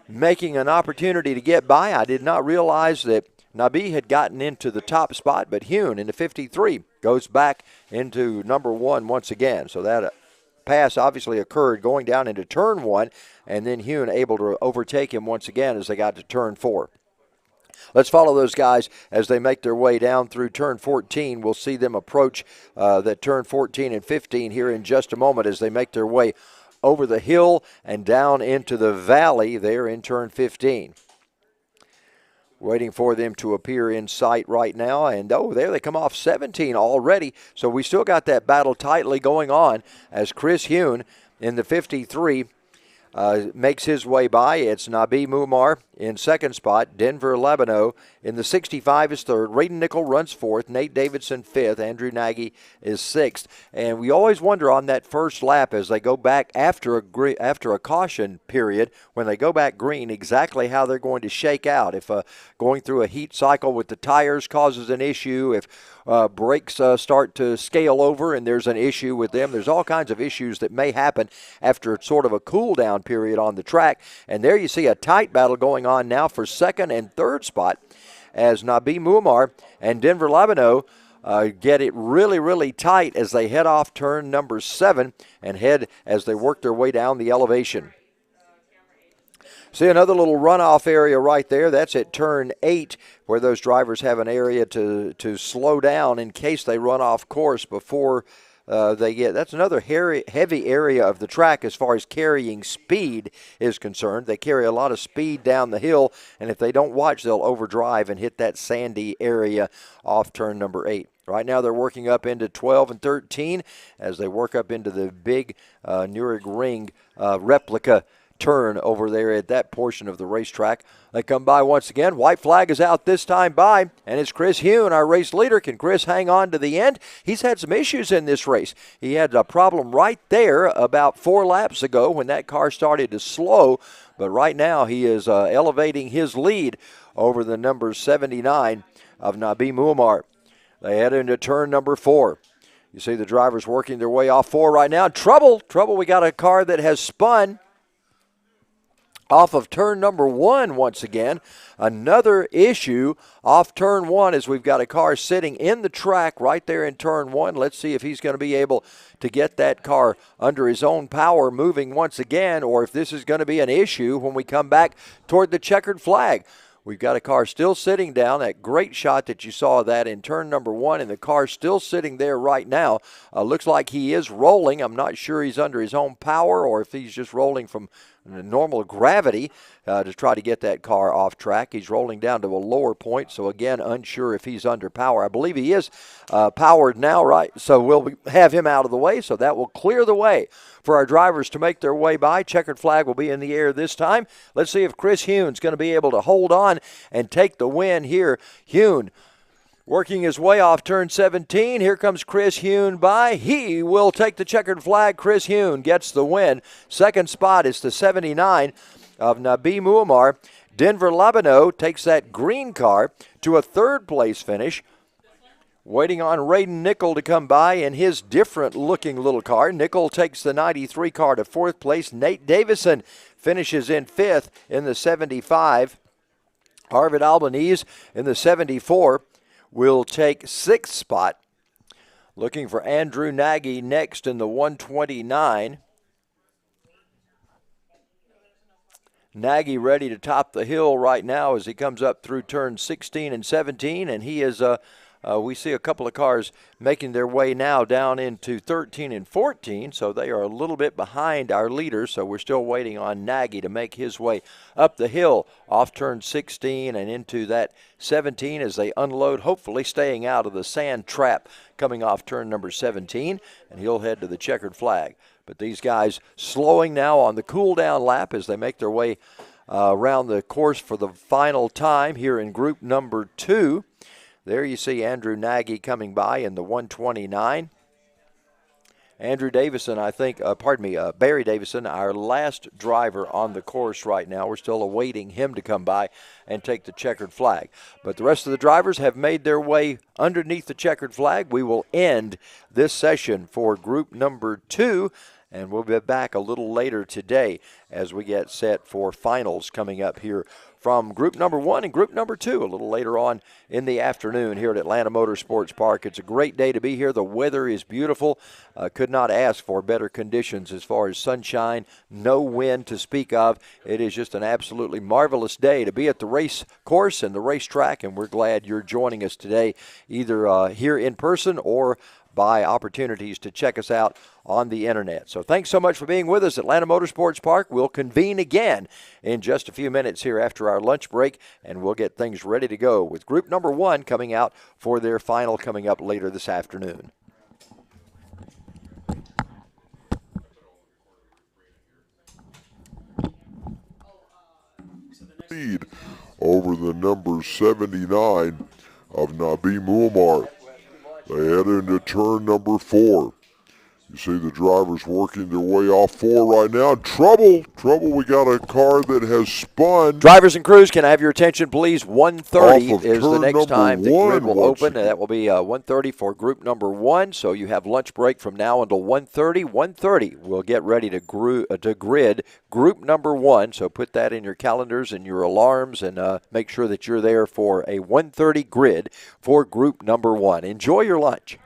making an opportunity to get by. I did not realize that Nabi had gotten into the top spot, but Hune in the 53 goes back into number 1 once again. So that pass obviously occurred going down into turn 1, and then Hune able to overtake him once again as they got to turn 4. Let's follow those guys as they make their way down through turn 14. We'll see them approach that turn 14 and 15 here in just a moment as they make their way over the hill and down into the valley there in turn 15. Waiting for them to appear in sight right now, and there they come off 17 already, so we still got that battle tightly going on as Chris Hune in the 53 makes his way by. It's Nabi Muammar in second spot. Denver Lebano in the 65 is third. Rayden Nickel runs fourth. Nate Davidson fifth. Andrew Nagy is sixth. And we always wonder on that first lap as they go back after a caution period, when they go back green, exactly how they're going to shake out. If going through a heat cycle with the tires causes an issue, if brakes start to scale over and there's an issue with them. There's all kinds of issues that may happen after sort of a cool down period on the track. And there you see a tight battle going on now for second and third spot as Nabi Muammar and Denver Labano get it really, really tight as they head off turn number 7 and head as they work their way down the elevation. See another little runoff area right there. That's at turn 8 where those drivers have an area to slow down in case they run off course before they get. That's another heavy area of the track as far as carrying speed is concerned. They carry a lot of speed down the hill, and if they don't watch, they'll overdrive and hit that sandy area off turn number 8. Right now they're working up into 12 and 13 as they work up into the big Nürburgring replica turn over there at that portion of the racetrack. They come by once again. White flag is out this time by, and it's Chris Hune, our race leader. Can Chris hang on to the end? He's had some issues in this race. He had a problem right there about 4 laps ago when that car started to slow, but right now he is elevating his lead over the number 79 of Nabi Muammar. They head into turn number 4. You see the drivers working their way off 4 right now. Trouble. We got a car that has spun off of turn number 1 once again. Another issue off turn 1 as we've got a car sitting in the track right there in turn 1. Let's see if he's going to be able to get that car under his own power moving once again, or if this is going to be an issue when we come back toward the checkered flag. We've got a car still sitting down. That great shot that you saw of that in turn number 1, and the car still sitting there right now. Looks like he is rolling. I'm not sure he's under his own power or if he's just rolling from normal gravity to try to get that car off track. He's rolling down to a lower point, so again, unsure if he's under power. I believe he is powered now, right? So we'll have him out of the way, so that will clear the way for our drivers to make their way by. Checkered flag will be in the air this time. Let's see if Chris Hune's going to be able to hold on and take the win here. Hune working his way off turn 17. Here comes Chris Hune by. He will take the checkered flag. Chris Hune gets the win. Second spot is the 79 of Nabi Muammar. Denver Labano takes that green car to a third place finish Waiting on Rayden Nickel to come by in his different-looking little car. Nickel takes the 93 car to fourth place. Nate Davidson finishes in fifth in the 75. Harvard Albanese in the 74 will take sixth spot. Looking for Andrew Nagy next in the 129. Nagy ready to top the hill right now as he comes up through turns 16 and 17, and he is we see a couple of cars making their way now down into 13 and 14, so they are a little bit behind our leaders, so we're still waiting on Nagy to make his way up the hill off turn 16 and into that 17 as they unload, hopefully staying out of the sand trap coming off turn number 17, and he'll head to the checkered flag. But these guys slowing now on the cool-down lap as they make their way around the course for the final time here in group number 2. There you see Andrew Nagy coming by in the 129. Andrew Davison, Barry Davison, our last driver on the course right now. We're still awaiting him to come by and take the checkered flag. But the rest of the drivers have made their way underneath the checkered flag. We will end this session for group number 2. And we'll be back a little later today as we get set for finals coming up here from group number 1 and group number 2 a little later on in the afternoon here at Atlanta Motorsports Park. It's a great day to be here. The weather is beautiful. Could not ask for better conditions as far as sunshine, no wind to speak of. It is just an absolutely marvelous day to be at the race course and the racetrack, and we're glad you're joining us today either here in person or by opportunities to check us out on the internet. So thanks so much for being with us at Atlanta Motorsports Park. We'll convene again in just a few minutes here after our lunch break, and we'll get things ready to go with group number 1 coming out for their final coming up later this afternoon. Lead over the number 79 of Nabi Muammar. They head into turn number 4. You see the drivers working their way off 4 right now. Trouble. We got a car that has spun. Drivers and crews, can I have your attention, please? 1:30 Off of is the turn next time the number grid will one once open, and that will be 1:30 for group number 1. So you have lunch break from now until 1:30. 1:30, we'll get ready to grid group number 1. So put that in your calendars and your alarms, and make sure that you're there for a 1:30 grid for group number 1. Enjoy your lunch.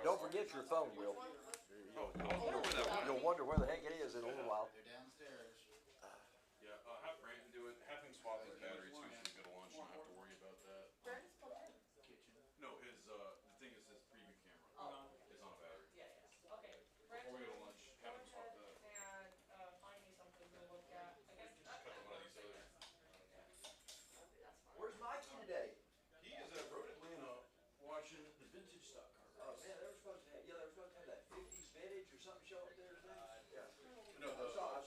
Don't forget your phone, Will. You'll wonder where the heck it is in a little while. They're downstairs. Yeah, have Brandon do it. Have him swap his batteries so he can go to lunch and not have to worry about that. No, the thing is his preview camera is on a battery. Okay. Before we go to lunch, have him swap that. And find me something to look at. I guess Cut one of these other. Where's Mikey today? He is at Road Atlanta watching the vintage stock car. Oh man, they were supposed to have that 50s vintage or something show up there today. Yeah. No, I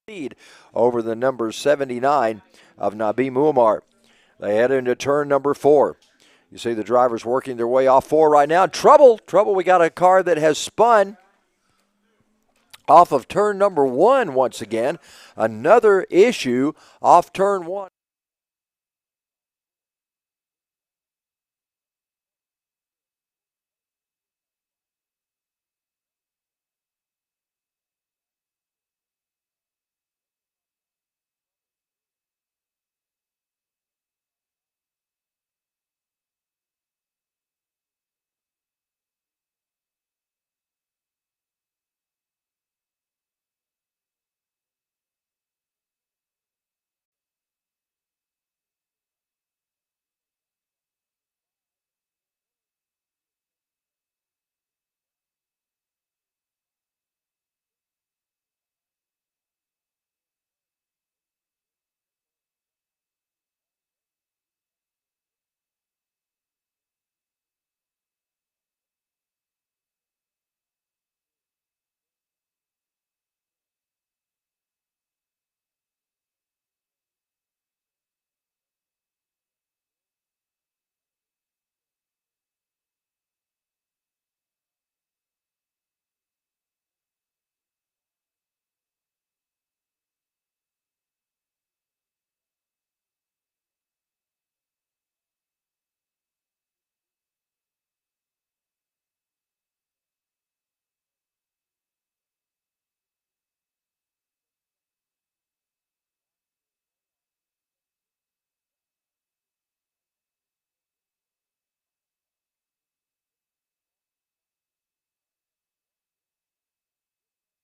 lead over the number 79 of Nabi Muammar. They head into turn number 4. You see the drivers working their way off 4 right now. Trouble. We got a car that has spun off of turn number 1 once again. Another issue off turn 1.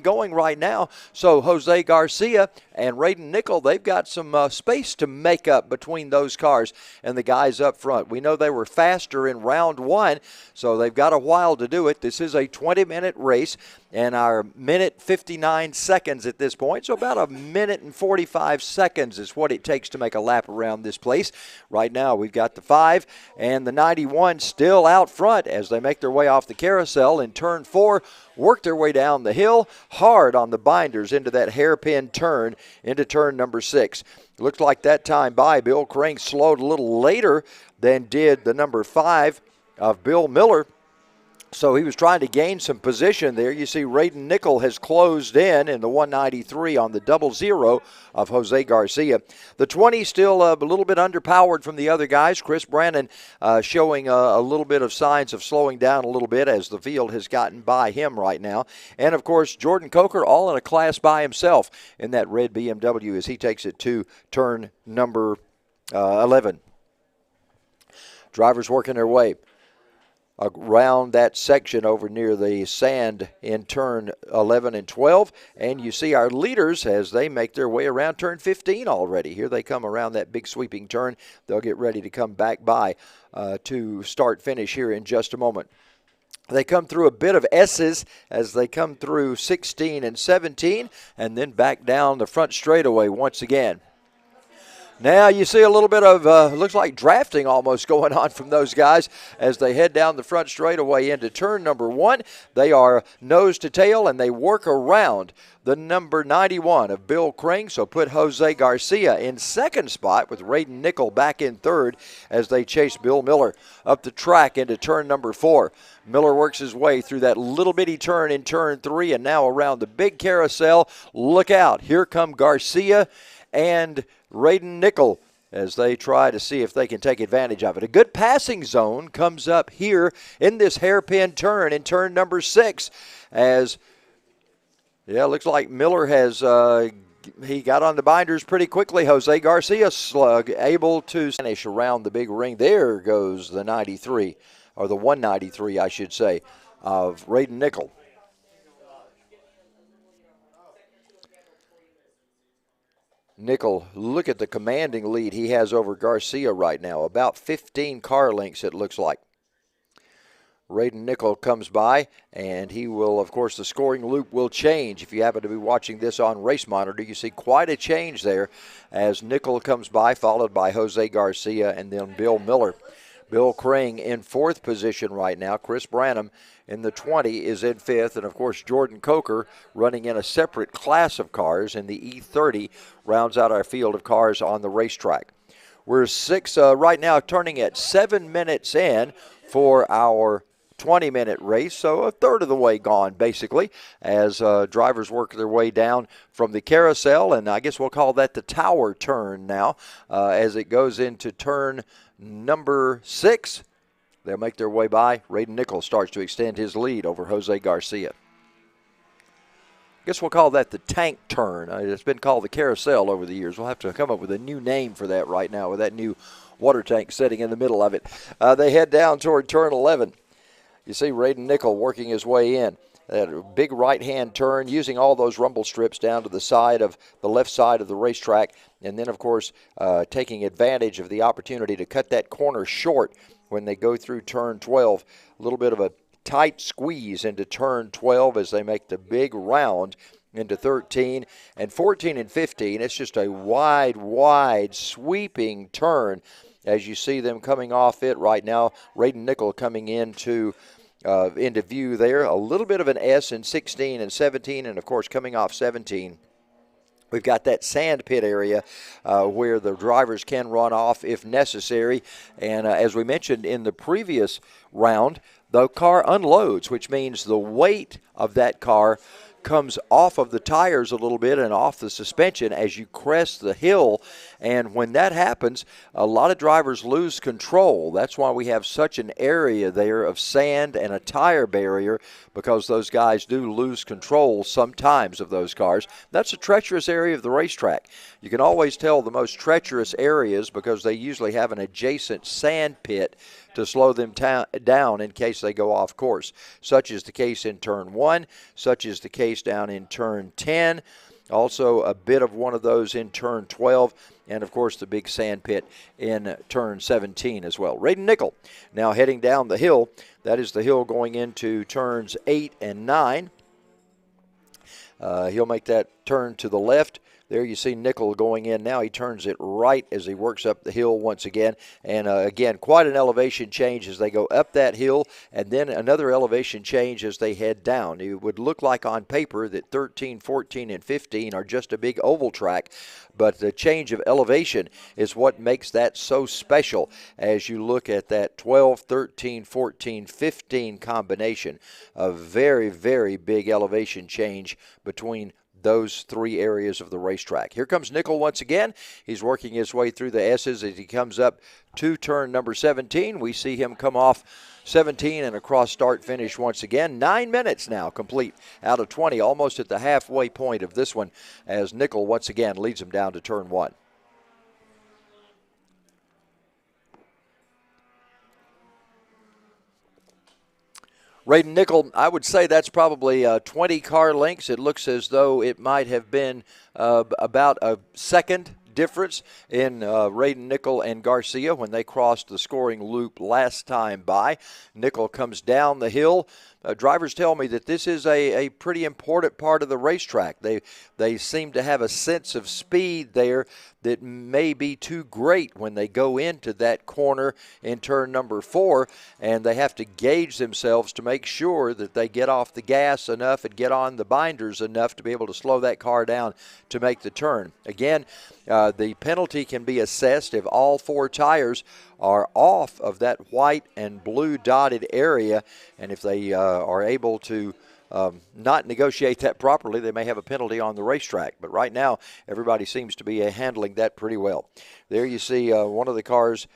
Going right now. So Jose Garcia and Rayden Nickel, they've got some space to make up between those cars and the guys up front. We know they were faster in round 1, so they've got a while to do it. This is a 20-minute race, and our minute 59 seconds at this point. So about a minute and 45 seconds is what it takes to make a lap around this place. Right now we've got the 5 and the 91 still out front as they make their way off the carousel in turn 4. Work their way down the hill, hard on the binders into that hairpin turn into turn number 6. Looks like that time by Bill Crank slowed a little later than did the number 5 of Bill Miller. So he was trying to gain some position there. You see Rayden Nickel has closed in the 193 on the 00 of Jose Garcia. The 20 still a little bit underpowered from the other guys. Chris Brannon showing a little bit of signs of slowing down a little bit as the field has gotten by him right now. And, of course, Jordan Coker all in a class by himself in that red BMW as he takes it to turn number 11. Drivers working their way around that section over near the sand in turn 11 and 12. And you see our leaders as they make their way around turn 15 already. Here they come around that big sweeping turn. They'll get ready to come back by to start finish here in just a moment. They come through a bit of S's as they come through 16 and 17 and then back down the front straightaway once again. Now you see a little bit of, looks like drafting almost going on from those guys as they head down the front straightaway into turn number 1. They are nose to tail and they work around the number 91 of Bill Crank. So put Jose Garcia in second spot with Rayden Nickel back in third as they chase Bill Miller up the track into turn number 4. Miller works his way through that little bitty turn in turn 3 and now around the big carousel. Look out, here come Garcia and Rayden Nickel as they try to see if they can take advantage of it. A good passing zone comes up here in this hairpin turn in turn number 6 as, yeah, looks like Miller has, he got on the binders pretty quickly. Jose Garcia slug able to finish around the big ring. There goes the 93, or the 193, I should say, of Rayden Nickel. Nickel, look at the commanding lead he has over Garcia right now. About 15 car lengths, it looks like. Rayden Nickel comes by, and he will, of course, the scoring loop will change. If you happen to be watching this on Race Monitor, you see quite a change there as Nickel comes by, followed by Jose Garcia and then Bill Miller. Bill Crane in 4th position right now. Chris Branham in the 20 is in 5th. And, of course, Jordan Coker running in a separate class of cars in the E30 rounds out our field of cars on the racetrack. We're right now turning at 7 minutes in for our 20-minute race, so a third of the way gone, basically, as drivers work their way down from the carousel, and I guess we'll call that the tower turn now, as it goes into turn number 6. They'll make their way by. Rayden Nickel starts to extend his lead over Jose Garcia. I guess we'll call that the tank turn. It's been called the carousel over the years. We'll have to come up with a new name for that right now with that new water tank sitting in the middle of it. They head down toward turn 11. You see Rayden Nickel working his way in. That big right-hand turn, using all those rumble strips down to the side of the left side of the racetrack, and then, of course, taking advantage of the opportunity to cut that corner short when they go through turn 12. A little bit of a tight squeeze into turn 12 as they make the big round into 13 and 14 and 15. It's just a wide, sweeping turn as you see them coming off it right now. Rayden Nickel coming into view there. A little bit of an S in 16 and 17, and, of course, coming off 17. We've got that sand pit area where the drivers can run off if necessary. And as we mentioned in the previous round, the car unloads, which means the weight of that car comes off of the tires a little bit and off the suspension as you crest the hill. And when that happens, a lot of drivers lose control. That's why we have such an area there of sand and a tire barrier, because those guys do lose control sometimes of those cars. That's a treacherous area of the racetrack. You can always tell the most treacherous areas because they usually have an adjacent sand pit to slow them down in case they go off course. Such is the case in turn 1, such is the case down in turn 10, also a bit of one of those in turn 12, and of course the big sand pit in turn 17 as well. Rayden Nickel now heading down the hill. That is the hill going into turns 8 and 9. He'll make that turn to the left. There you see Nickel going in now. He turns it right as he works up the hill once again. And again, quite an elevation change as they go up that hill, and then another elevation change as they head down. It would look like on paper that 13, 14, and 15 are just a big oval track, but the change of elevation is what makes that so special as you look at that 12, 13, 14, 15 combination. A very, very big elevation change between those three areas of the racetrack. Here comes Nickel once again. He's working his way through the S's as he comes up to turn number 17. We see him come off 17 and across start finish once again. 9 minutes now complete out of 20, almost at the halfway point of this one as Nickel once again leads him down to turn 1. Rayden Nickel, I would say that's probably 20 car lengths. It looks as though it might have been about a second difference in Rayden Nickel and Garcia when they crossed the scoring loop last time by. Nickel comes down the hill. Drivers tell me that this is a pretty important part of the racetrack. They seem to have a sense of speed there that may be too great when they go into that corner in turn number 4, and they have to gauge themselves to make sure that they get off the gas enough and get on the binders enough to be able to slow that car down to make the turn. Again, the penalty can be assessed if all 4 tires are off of that white and blue dotted area, and if they are able to not negotiate that properly, they may have a penalty on the racetrack. But right now, everybody seems to be handling that pretty well. There you see one of the cars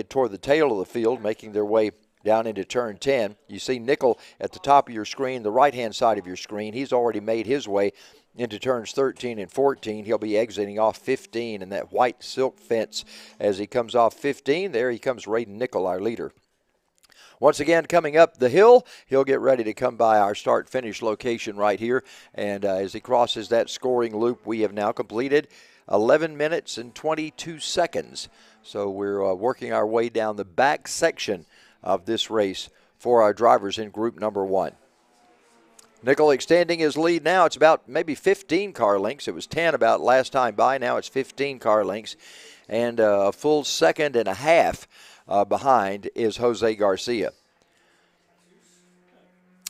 toward the tail of the field making their way down into turn 10. You see Nickel at the top of your screen, the right-hand side of your screen. He's already made his way into turns 13 and 14. He'll be exiting off 15 in that white silk fence as he comes off 15. There he comes, Rayden Nickel, our leader. Once again, coming up the hill, he'll get ready to come by our start-finish location right here. And as he crosses that scoring loop, we have now completed 11 minutes and 22 seconds. So we're working our way down the back section of this race for our drivers in group number 1. Nickel extending his lead now. It's about maybe 15 car lengths. It was 10 about last time by. Now it's 15 car lengths. And a full second and a half behind is Jose Garcia.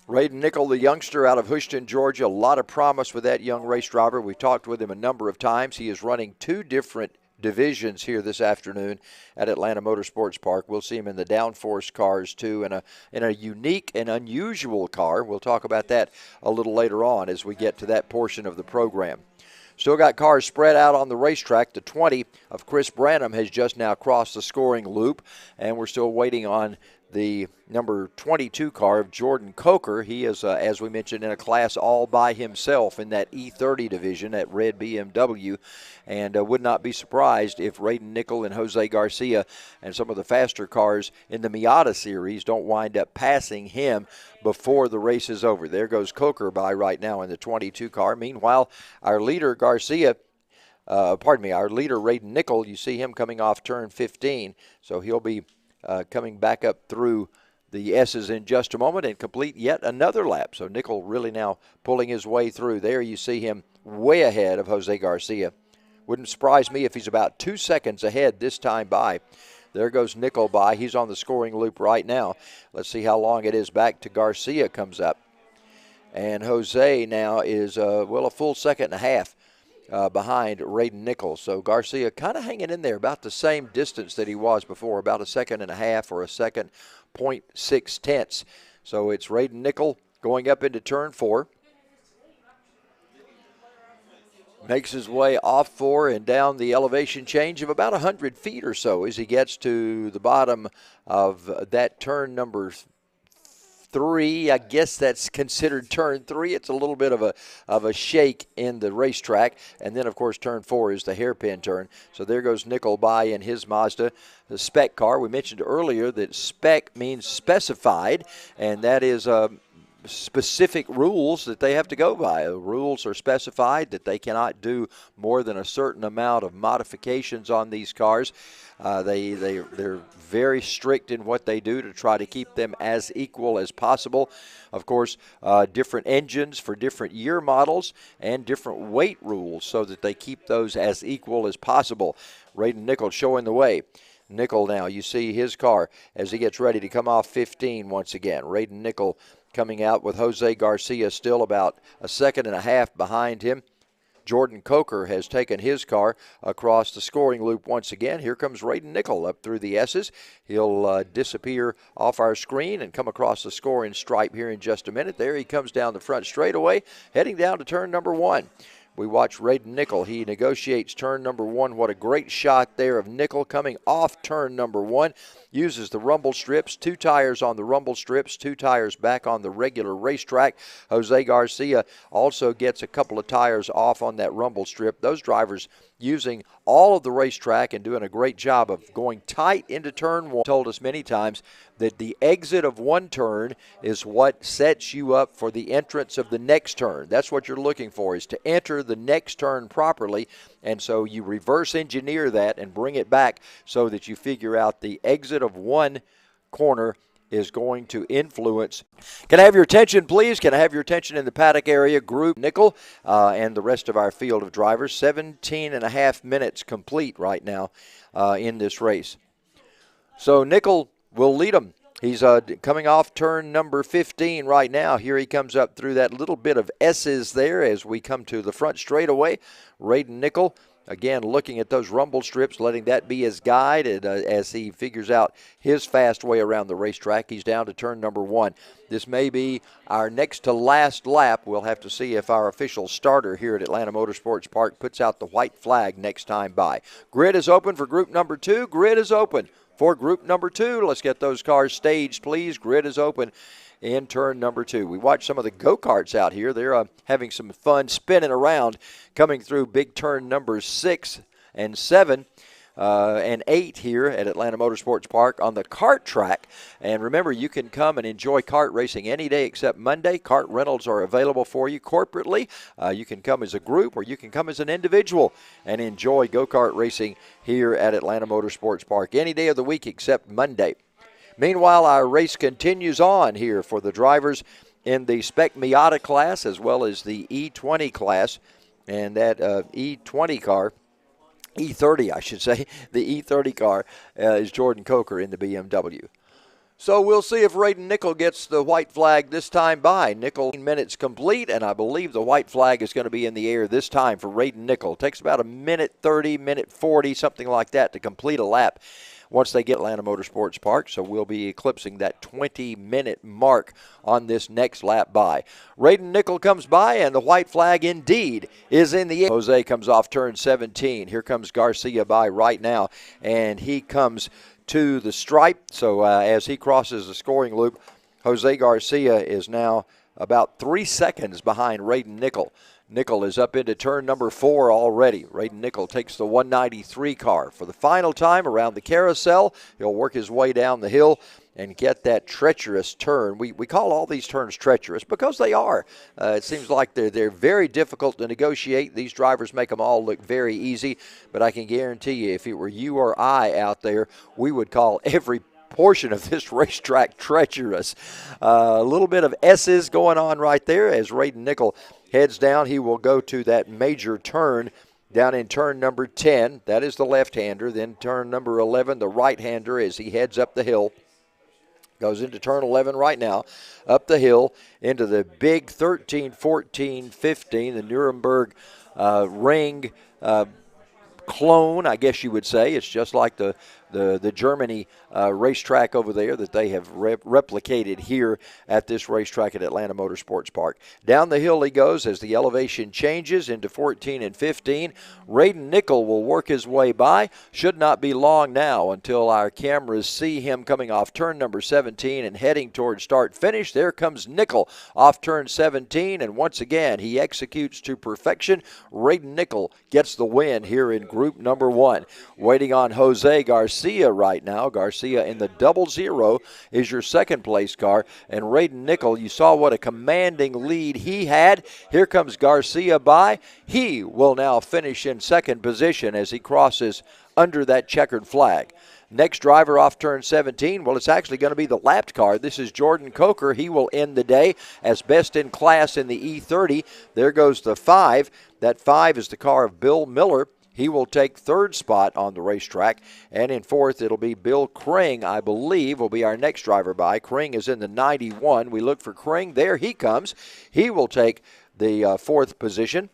Rayden Nickel, the youngster out of Houston, Georgia, a lot of promise with that young race driver. We talked with him a number of times. He is running 2 different divisions here this afternoon at Atlanta Motorsports Park. We'll see him in the downforce cars too, in a unique and unusual car. We'll talk about that a little later on as we get to that portion of the program. Still got cars spread out on the racetrack. The 20 of Chris Branham has just now crossed the scoring loop, and we're still waiting on the number 22 car of Jordan Coker. He is, as we mentioned, in a class all by himself in that E30 division at red BMW, and would not be surprised if Rayden Nickel and Jose Garcia and some of the faster cars in the Miata series don't wind up passing him before the race is over. There goes Coker by right now in the 22 car. Meanwhile, our leader Rayden Nickel, you see him coming off turn 15, so he'll be coming back up through the S's in just a moment and complete yet another lap. So Nickel really now pulling his way through. There you see him way ahead of Jose Garcia. Wouldn't surprise me if he's about 2 seconds ahead this time by. There goes Nickel by. He's on the scoring loop right now. Let's see how long it is back to Garcia comes up. And Jose now is, a full second and a half behind Rayden Nickel. So Garcia kind of hanging in there about the same distance that he was before, about a second and a half or a second, 0.6 tenths. So it's Rayden Nickel going up into turn 4. Makes his way off 4 and down the elevation change of about 100 feet or so as he gets to the bottom of that turn number 3. I guess that's considered turn 3. It's a little bit of a shake in the racetrack. And then, of course, turn 4 is the hairpin turn. So there goes Nickel by in his Mazda, the Spec car. We mentioned earlier that Spec means specified, and that is specific rules that they have to go by. The rules are specified that they cannot do more than a certain amount of modifications on these cars. They're very strict in what they do to try to keep them as equal as possible. Of course, different engines for different year models and different weight rules so that they keep those as equal as possible. Rayden Nickel showing the way. Nickel now, you see his car as he gets ready to come off 15 once again. Rayden Nickel coming out with Jose Garcia still about a second and a half behind him. Jordan Coker has taken his car across the scoring loop once again. Here comes Rayden Nickel up through the S's. He'll disappear off our screen and come across the scoring stripe here in just a minute. There he comes down the front straightaway, heading down to turn number 1. We watch Rayden Nickel. He negotiates turn number 1. What a great shot there of Nickel coming off turn number 1. Uses the rumble strips, 2 tires on the rumble strips, 2 tires back on the regular racetrack. Jose Garcia also gets a couple of tires off on that rumble strip. Those drivers using all of the racetrack and doing a great job of going tight into turn 1. Told us many times that the exit of one turn is what sets you up for the entrance of the next turn. That's what you're looking for, is to enter the next turn properly. And so you reverse engineer that and bring it back so that you figure out the exit of one corner is going to influence. Can I have your attention, please? Can I have your attention in the paddock area? Group Nickel and the rest of our field of drivers. 17 and a half minutes complete right now in this race. So Nickel will lead them. He's coming off turn number 15 right now. Here he comes up through that little bit of S's there as we come to the front straightaway. Rayden Nickel, again, looking at those rumble strips, letting that be his guide as he figures out his fast way around the racetrack. He's down to turn number 1. This may be our next to last lap. We'll have to see if our official starter here at Atlanta Motorsports Park puts out the white flag next time by. Grid is open for group number 2. Grid is open for group number 2. Let's get those cars staged, please. Grid is open in turn number 2. We watch some of the go-karts out here. They're having some fun spinning around, coming through big turn numbers 6 and 7 and 8 here at Atlanta Motorsports Park on the kart track. And remember, you can come and enjoy kart racing any day except Monday. Kart rentals are available for you corporately. You can come as a group or you can come as an individual and enjoy go-kart racing here at Atlanta Motorsports Park any day of the week except Monday. Meanwhile, our race continues on here for the drivers in the Spec Miata class as well as the E20 class. And that E20 car E30, I should say. The E30 car is Jordan Coker in the BMW. So we'll see if Rayden Nickel gets the white flag this time by. Nickel minutes complete, and I believe the white flag is going to be in the air this time for Rayden Nickel. It takes about a minute 30, minute 40, something like that to complete a lap once they get Atlanta Motorsports Park. So we'll be eclipsing that 20-minute mark on this next lap by. Rayden Nickel comes by, and the white flag indeed is in the air. Jose comes off turn 17. Here comes Garcia by right now, and he comes to the stripe. So as he crosses the scoring loop, Jose Garcia is now about 3 seconds behind Rayden Nickel. Nickel is up into turn number 4 already. Rayden Nickel takes the 193 car for the final time around the carousel. He'll work his way down the hill and get that treacherous turn. We call all these turns treacherous because they are. It seems like they're very difficult to negotiate. These drivers make them all look very easy, but I can guarantee you if it were you or I out there, we would call every portion of this racetrack treacherous. A little bit of S's going on right there as Rayden Nickel heads down. He will go to that major turn down in turn number 10. That is the left-hander. Then turn number 11, the right-hander, as he heads up the hill. Goes into turn 11 right now, up the hill into the big 13, 14, 15, the Nuremberg ring clone, I guess you would say. It's just like the Germany racetrack over there that they have replicated here at this racetrack at Atlanta Motorsports Park. Down the hill he goes as the elevation changes into 14 and 15. Rayden Nickel will work his way by. Should not be long now until our cameras see him coming off turn number 17 and heading towards start-finish. There comes Nickel off turn 17, and once again he executes to perfection. Rayden Nickel gets the win here in group number 1. Waiting on Jose Garcia right now. Garcia in the 00 is your second place car. And Rayden Nickel, you saw what a commanding lead he had. Here comes Garcia by. He will now finish in second position as he crosses under that checkered flag. Next driver off turn 17, well, it's actually going to be the lapped car. This is Jordan Coker. He will end the day as best in class in the E30. There goes the 5. That 5 is the car of Bill Miller. He will take third spot on the racetrack. And in fourth, it'll be Bill Kring, I believe, will be our next driver by. Kring is in the 91. We look for Kring. There he comes. He will take the fourth position.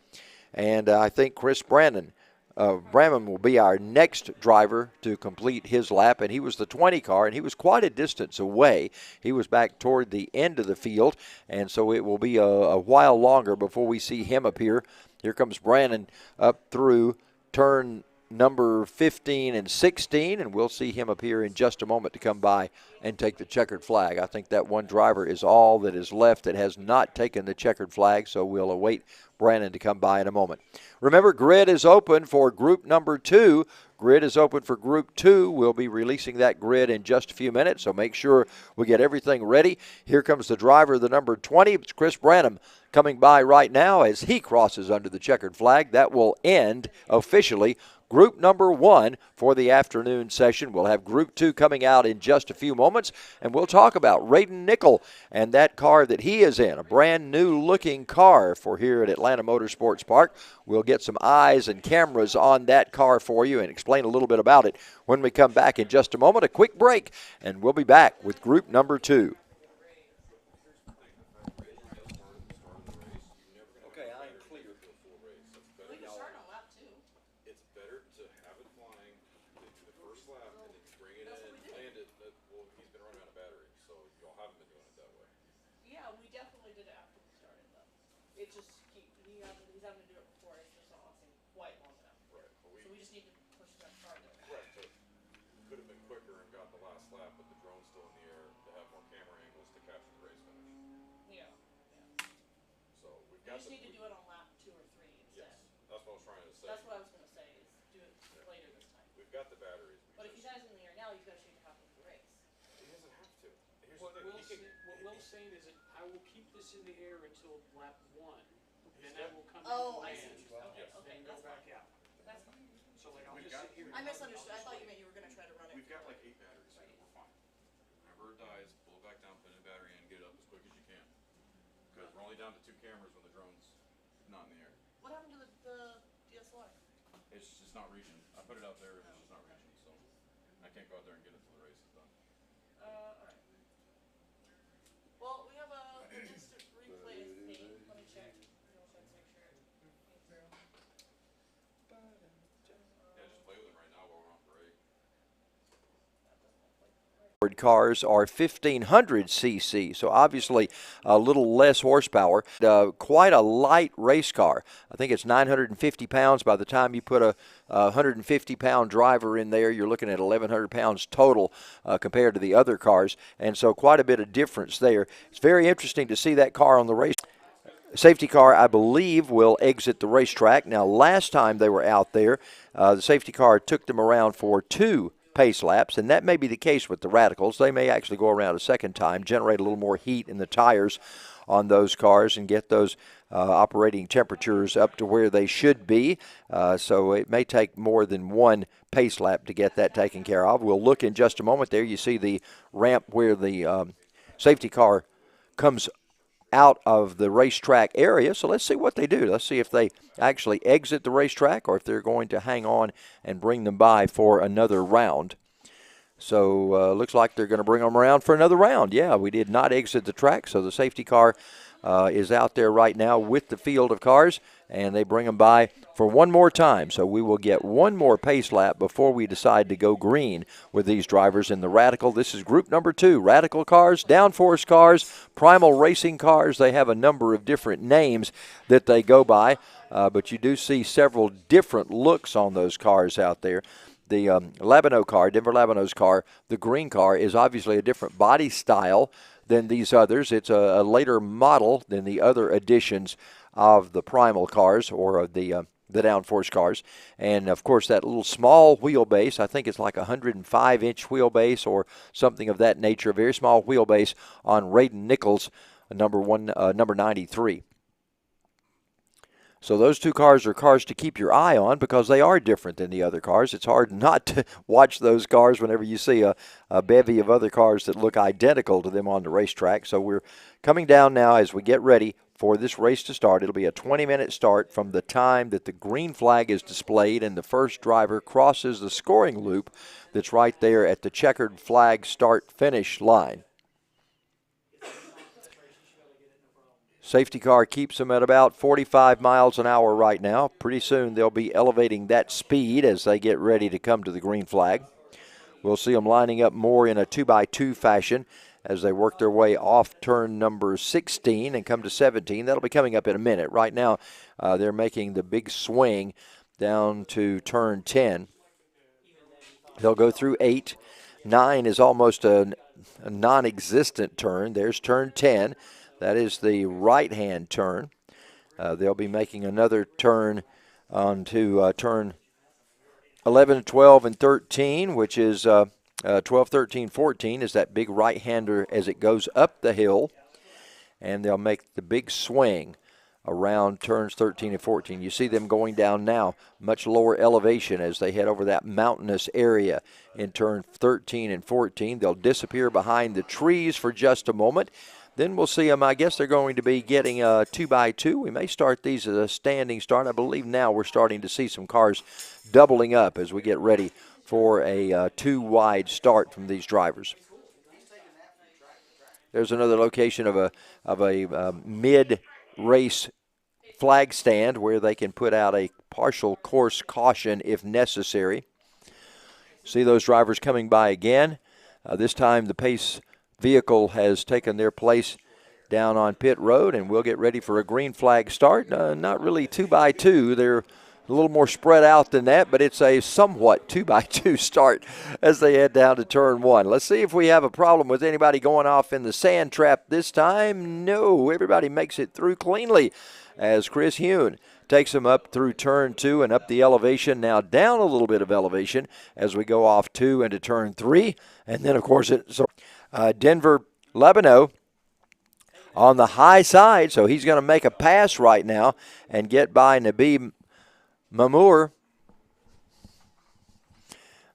And I think Chris Bramman will be our next driver to complete his lap, and he was the 20 car, and he was quite a distance away. He was back toward the end of the field, and so it will be a while longer before we see him appear. Here comes Brandon up through turn number 15 and 16, and we'll see him appear in just a moment to come by and take the checkered flag. I think that one driver is all that is left that has not taken the checkered flag, so we'll await Brandon to come by in a moment. Remember, grid is open for group number 2. Grid is open for group 2. We'll be releasing that grid in just a few minutes, so make sure we get everything ready. Here comes the driver, the number 20. It's Chris Branham coming by right now as he crosses under the checkered flag. That will end officially group number 1 for the afternoon session. We'll have group 2 coming out in just a few moments, and we'll talk about Rayden Nickel and that car that he is in, a brand new looking car for here at Atlanta Motorsports Park. We'll get some eyes and cameras on that car for you and explain a little bit about it when we come back in just a moment. A quick break, and we'll be back with group number 2. You just need to do it on lap 2 or 3 instead. Yes, that's what I was trying to say. That's what I was going to say, is do it later this time. We've got the batteries. But if he's not in the air now, he's got to shoot to halfway through the race. He doesn't have to. Here's What the thing. Will's saying is that I will keep this in the air until lap 1. Then I will come Oh, in I see. and Okay, okay, then go that's back fine. out. That's fine. So like I'll We've just got- sit here. I misunderstood. I thought you meant you were going to try to run it. We've got like 8 batteries, so we're fine. Whenever it dies, pull it back down, put in a battery in, get it up as quick as you can. Because we're only down to 2 cameras when the drone's not in the air. What happened to the DSLR? It's just just not reaching. I put it out there and it's just not reaching, so I can't go out there and get it till the race is done. Alright. Well, we have an instant replay thing. Let me check. Double check to make sure it came through. Yeah, just play with it right now while we're on break. Cars are 1500 cc, so obviously a little less horsepower. Quite a light race car. I think it's 950 pounds. By the time you put a 150-pound driver in there, you're looking at 1,100 pounds total compared to the other cars, and so quite a bit of difference there. It's very interesting to see that car on the race. Safety car, I believe, will exit the racetrack. Now, last time they were out there, the safety car took them around for 2 pace laps, and that may be the case with the Radicals. They may actually go around a second time, generate a little more heat in the tires on those cars and get those operating temperatures up to where they should be. So it may take more than 1 pace lap to get that taken care of. We'll look in just a moment there. You see the ramp where the safety car comes out of the racetrack area. So let's see what they do. Let's see if they actually exit the racetrack or if they're going to hang on and bring them by for another round. So looks like they're going to bring them around for another round. Yeah, we did not exit the track, so the safety car is out there right now with the field of cars, and they bring them by for one more time. So we will get one more pace lap before we decide to go green with these drivers in the Radical. This is group number 2, Radical cars, downforce cars, primal racing cars. They have a number of different names that they go by, but you do see several different looks on those cars out there. The Labano car, Denver Labano's car, the green car, is obviously a different body style than these others. It's a later model than the other editions of the primal cars or of the downforce cars. And, of course, that little small wheelbase, I think it's like a 105-inch wheelbase or something of that nature, a very small wheelbase on Rayden Nickel's number 93. So those 2 cars are cars to keep your eye on because they are different than the other cars. It's hard not to watch those cars whenever you see a bevy of other cars that look identical to them on the racetrack. So we're coming down now as we get ready for this race to start. It'll be a 20-minute start from the time that the green flag is displayed and the first driver crosses the scoring loop that's right there at the checkered flag start-finish line. Safety car keeps them at about 45 miles an hour right now. Pretty soon they'll be elevating that speed as they get ready to come to the green flag. We'll see them lining up more in a 2x2 fashion as they work their way off turn number 16 and come to 17. That'll be coming up in a minute. Right now they're making the big swing down to turn 10. They'll go through 8. 9 is almost a non-existent turn. There's turn 10. That is the right-hand turn. They'll be making another turn onto turn 11, 12, and 13, which is 12, 13, 14 is that big right-hander as it goes up the hill. And they'll make the big swing around turns 13 and 14. You see them going down now, much lower elevation as they head over that mountainous area in turn 13 and 14. They'll disappear behind the trees for just a moment. Then we'll see them. I guess they're going to be getting a 2x2. We may start these as a standing start. I believe now we're starting to see some cars doubling up as we get ready for a 2-wide start from these drivers. There's another location of a mid-race flag stand where they can put out a partial course caution if necessary. See those drivers coming by again. This time the pace vehicle has taken their place down on pit road, and we'll get ready for a green flag start. Not really 2x2. They're a little more spread out than that, but it's a somewhat 2x2 start as they head down to turn 1. Let's see if we have a problem with anybody going off in the sand trap this time. No, everybody makes it through cleanly as Chris Hune takes them up through turn 2 and up the elevation. Now down a little bit of elevation as we go off 2 into turn 3. And then, of course, it's Denver Labano on the high side, so he's going to make a pass right now and get by Nabi Mamour.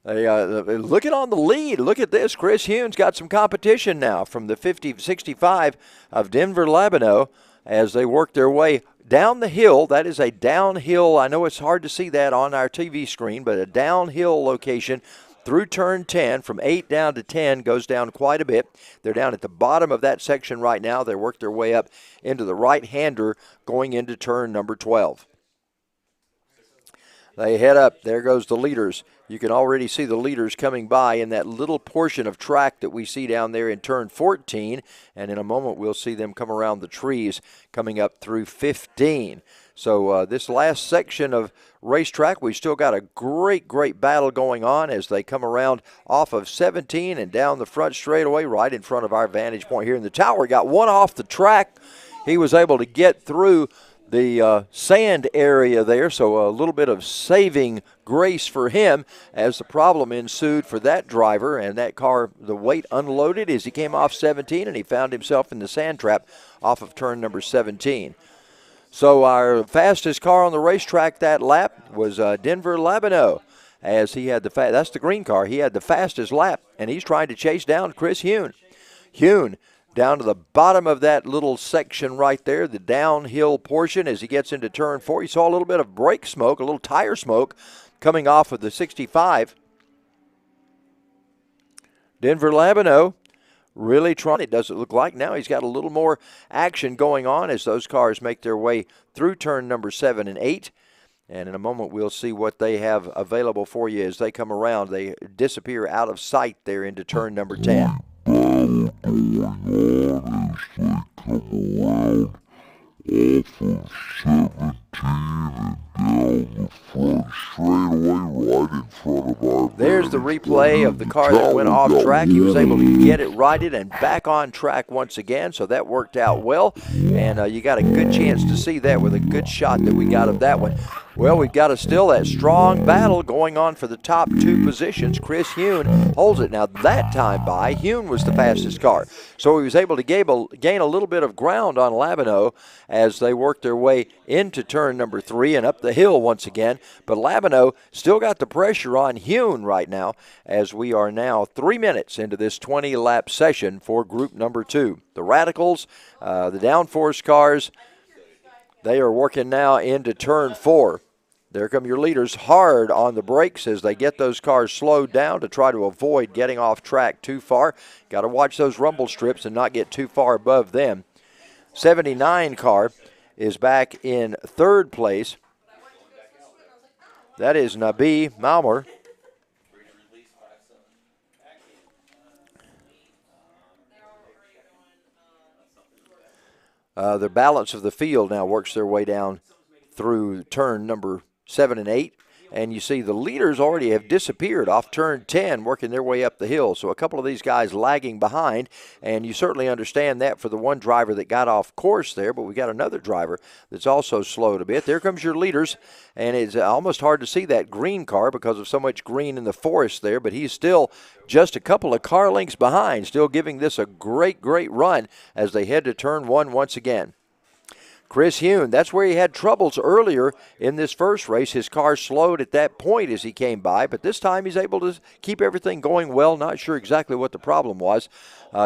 Looking on the lead. Look at this. Chris Hune's got some competition now from the 50-65 of Denver Labano as they work their way down the hill. That is a downhill. I know it's hard to see that on our TV screen, but a downhill location through turn 10, from 8 down to 10, goes down quite a bit. They're down at the bottom of that section right now. They work their way up into the right-hander going into turn number 12. They head up. There goes the leaders. You can already see the leaders coming by in that little portion of track that we see down there in turn 14. And in a moment, we'll see them come around the trees coming up through 15. So this last section of racetrack, we've still got a great battle going on as they come around off of 17 and down the front straightaway right in front of our vantage point here in the tower. Got one off the track. He was able to get through the sand area there, so a little bit of saving grace for him as the problem ensued for that driver, and that car, the weight unloaded as he came off 17, and he found himself in the sand trap off of turn number 17. So our fastest car on the racetrack that lap was Denver Labino, as he had that's the green car. He had the fastest lap, and he's trying to chase down Chris Hune. Hune down to the bottom of that little section right there, the downhill portion as he gets into turn 4. You saw a little bit of brake smoke, a little tire smoke coming off of the 65. Denver Labino really trying. It doesn't look like now he's got a little more action going on as those cars make their way through turn number 7 and 8. And in a moment, we'll see what they have available for you as they come around. They disappear out of sight there into turn number 10. There's the replay of the car that went off track. He was able to get it righted and back on track once again, so that worked out well. And you got a good chance to see that with a good shot that we got of that one. Well, we've got still that strong battle going on for the top 2 positions. Chris Hune holds it. Now, that time by, Hune was the fastest car. So he was able to gain a little bit of ground on Labino as they worked their way into turn number 3 and up the hill once again. But Labino still got the pressure on Hune right now as we are now 3 minutes into this 20-lap session for group number 2. The Radicals, the downforce cars, they are working now into turn 4. There come your leaders hard on the brakes as they get those cars slowed down to try to avoid getting off track too far. Got to watch those rumble strips and not get too far above them. 79 car is back in 3rd place. That is Nabi Malmer. The balance of the field now works their way down through turn number 7 and 8. And you see the leaders already have disappeared off turn 10, working their way up the hill. So a couple of these guys lagging behind, and you certainly understand that for the one driver that got off course there, but we got another driver that's also slowed a bit. There comes your leaders, and it's almost hard to see that green car because of so much green in the forest there, but he's still just a couple of car lengths behind, still giving this a great run as they head to turn 1 once again. Chris Hune, that's where he had troubles earlier in this first race. His car slowed at that point as he came by, but this time he's able to keep everything going well. Not sure exactly what the problem was.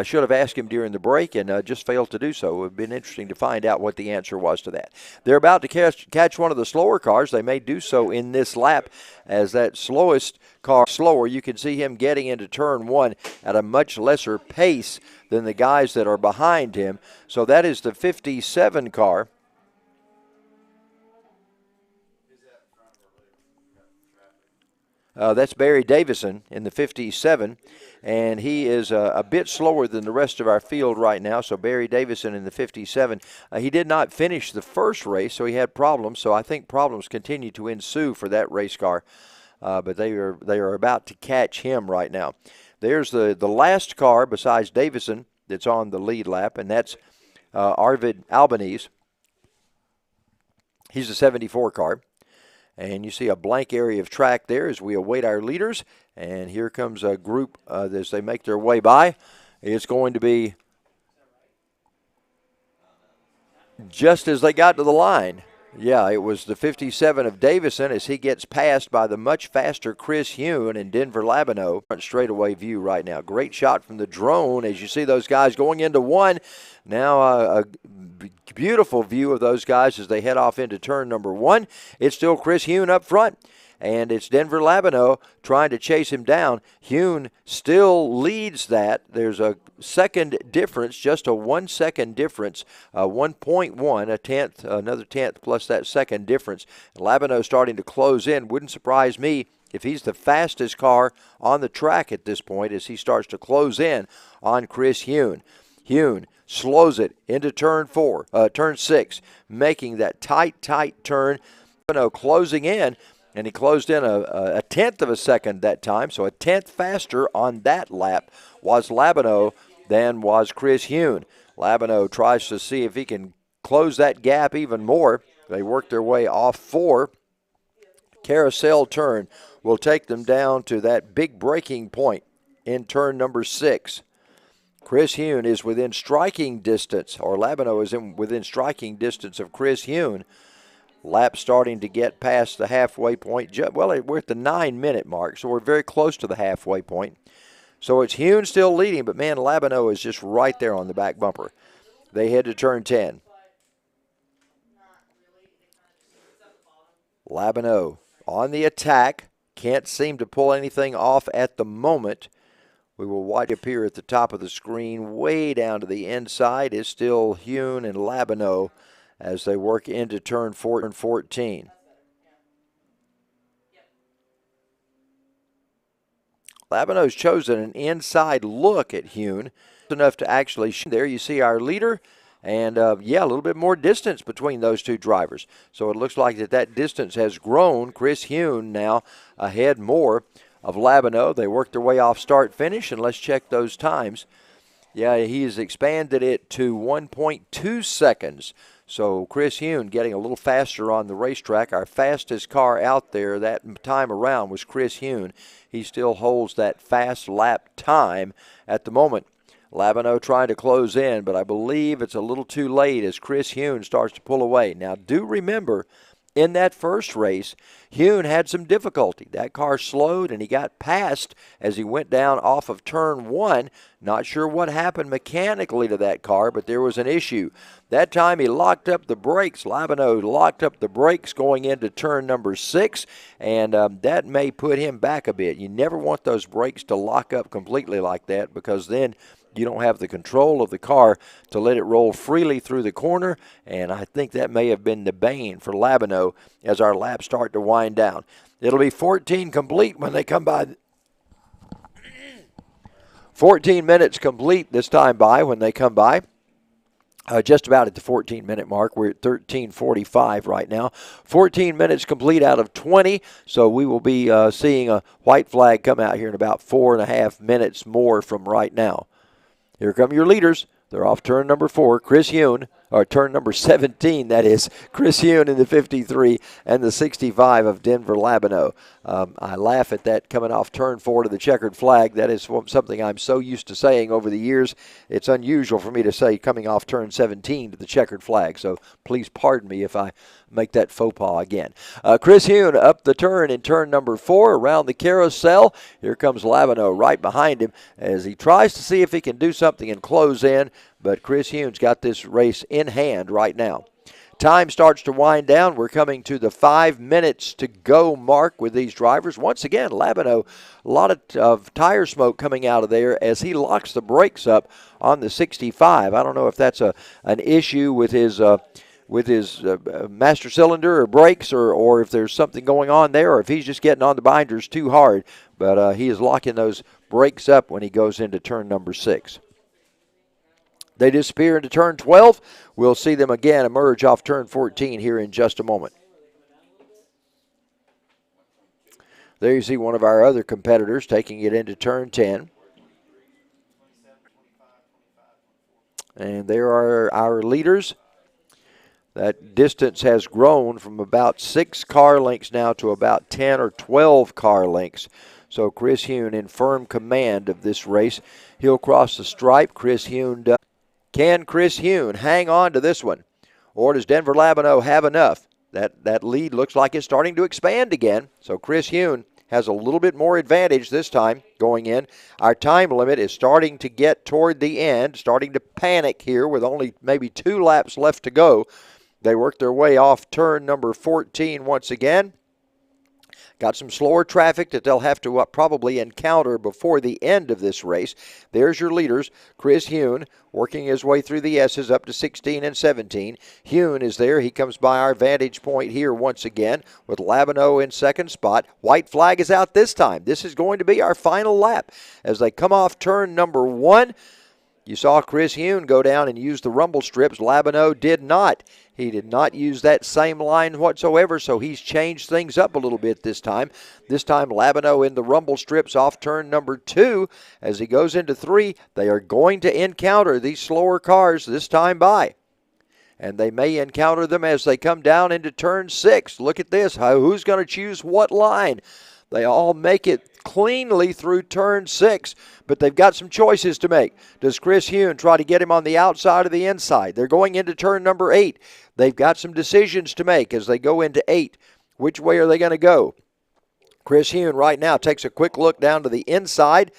Should have asked him during the break and just failed to do so. It would have been interesting to find out what the answer was to that. They're about to catch one of the slower cars. They may do so in this lap as that slowest car slower. You can see him getting into turn 1 at a much lesser pace than the guys that are behind him. So that is the 57 car. That's Barry Davidson in the 57, and he is a bit slower than the rest of our field right now. So Barry Davidson in the 57. He did not finish the first race, so he had problems. So I think problems continue to ensue for that race car, but they are about to catch him right now. There's the last car besides Davidson that's on the lead lap, and that's Arvid Albanese. He's a 74 car. And you see a blank area of track there as we await our leaders. And here comes a group as they make their way by. It's going to be just as they got to the line. Yeah, it was the 57 of Davidson as he gets passed by the much faster Chris Hune and Denver Labino. Straightaway view right now. Great shot from the drone as you see those guys going into 1. Now a beautiful view of those guys as they head off into turn number 1. It's still Chris Hune up front, and it's Denver Labino trying to chase him down. Hune still leads that. There's a second difference, just a 1 second difference, 1.1, a tenth, another tenth plus that second difference. Labino starting to close in. Wouldn't surprise me if he's the fastest car on the track at this point as he starts to close in on Chris Hune. Hune slows it into turn 6, making that tight turn. Labino closing in, and he closed in a tenth of a second that time, so a tenth faster on that lap was Labino than was Chris Hune. Labino tries to see if he can close that gap even more. They work their way off 4. Carousel turn will take them down to that big breaking point in turn number 6. Chris Hune is within striking distance, or Labino is within striking distance of Chris Hune. Lap starting to get past the halfway point. Well, we're at the 9-minute mark, so we're very close to the halfway point. So it's Hune still leading, but man, Labino is just right there on the back bumper. They head to turn 10. Labino on the attack. Can't seem to pull anything off at the moment. We will watch appear at the top of the screen. Way down to the inside is still Hune and Labino as they work into turn 14. Labino's chosen an inside look at Hune. Enough to actually there you see our leader, and yeah, a little bit more distance between those two drivers. So it looks like that distance has grown. Chris Hune now ahead more of Labino. They work their way off start finish, and let's check those times. Yeah, he has expanded it to 1.2 seconds. So Chris Hune getting a little faster on the racetrack. Our fastest car out there that time around was Chris Hune. He still holds that fast lap time at the moment. Labino trying to close in, but I believe it's a little too late as Chris Hune starts to pull away. Now, do remember, in that first race, Hune had some difficulty. That car slowed, and he got passed as he went down off of turn 1. Not sure what happened mechanically to that car, but there was an issue. That time he locked up the brakes. Labino locked up the brakes going into turn number 6, and that may put him back a bit. You never want those brakes to lock up completely like that, because then you don't have the control of the car to let it roll freely through the corner, and I think that may have been the bane for Labino as our laps start to wind down. It'll be 14 complete when they come by. 14 minutes complete this time by when they come by. Just about at the 14-minute mark. We're at 13:45 right now. 14 minutes complete out of 20, so we will be seeing a white flag come out here in about 4.5 minutes more from right now. Here come your leaders. They're off turn number 4, Chris Hune, or turn number 17, that is, Chris Hune in the 53 and the 65 of Denver Labino. I laugh at that coming off turn 4 to the checkered flag. That is something I'm so used to saying over the years. It's unusual for me to say coming off turn 17 to the checkered flag, so please pardon me if I make that faux pas again. Chris Hune up the turn in turn number 4 around the carousel. Here comes Labino right behind him as he tries to see if he can do something and close in, but Chris Hune's got this race in hand right now. Time starts to wind down. We're coming to the 5 minutes to go mark with these drivers. Once again, Labino, a lot of tire smoke coming out of there as he locks the brakes up on the 65. I don't know if that's an issue with his master cylinder or brakes, or if there's something going on there, or if he's just getting on the binders too hard. But he is locking those brakes up when he goes into turn number 6. They disappear into turn 12. We'll see them again emerge off turn 14 here in just a moment. There you see one of our other competitors taking it into turn 10. And there are our leaders. That distance has grown from about 6 car lengths now to about 10 or 12 car lengths. So Chris Hune in firm command of this race. He'll cross the stripe. Chris Hune does. Can Chris Hune hang on to this one? Or does Denver Labino have enough? That lead looks like it's starting to expand again. So Chris Hune has a little bit more advantage this time going in. Our time limit is starting to get toward the end, starting to panic here with only maybe 2 laps left to go. They work their way off turn number 14 once again. Got some slower traffic that they'll have to probably encounter before the end of this race. There's your leaders. Chris Hune working his way through the S's up to 16 and 17. Hune is there. He comes by our vantage point here once again with Labineau in second spot. White flag is out this time. This is going to be our final lap as they come off turn number 1. You saw Chris Hune go down and use the rumble strips. Labineau did not. He did not use that same line whatsoever, so he's changed things up a little bit this time. This time, Labineau in the rumble strips off turn number 2. As he goes into 3, they are going to encounter these slower cars this time by. And they may encounter them as they come down into turn 6. Look at this. Who's going to choose what line? They all make it cleanly through turn 6, but they've got some choices to make. Does Chris Hune try to get him on the outside or the inside? They're going into turn number 8. They've got some decisions to make as they go into 8. Which way are they going to go? Chris Hune right now takes a quick look down to the inside,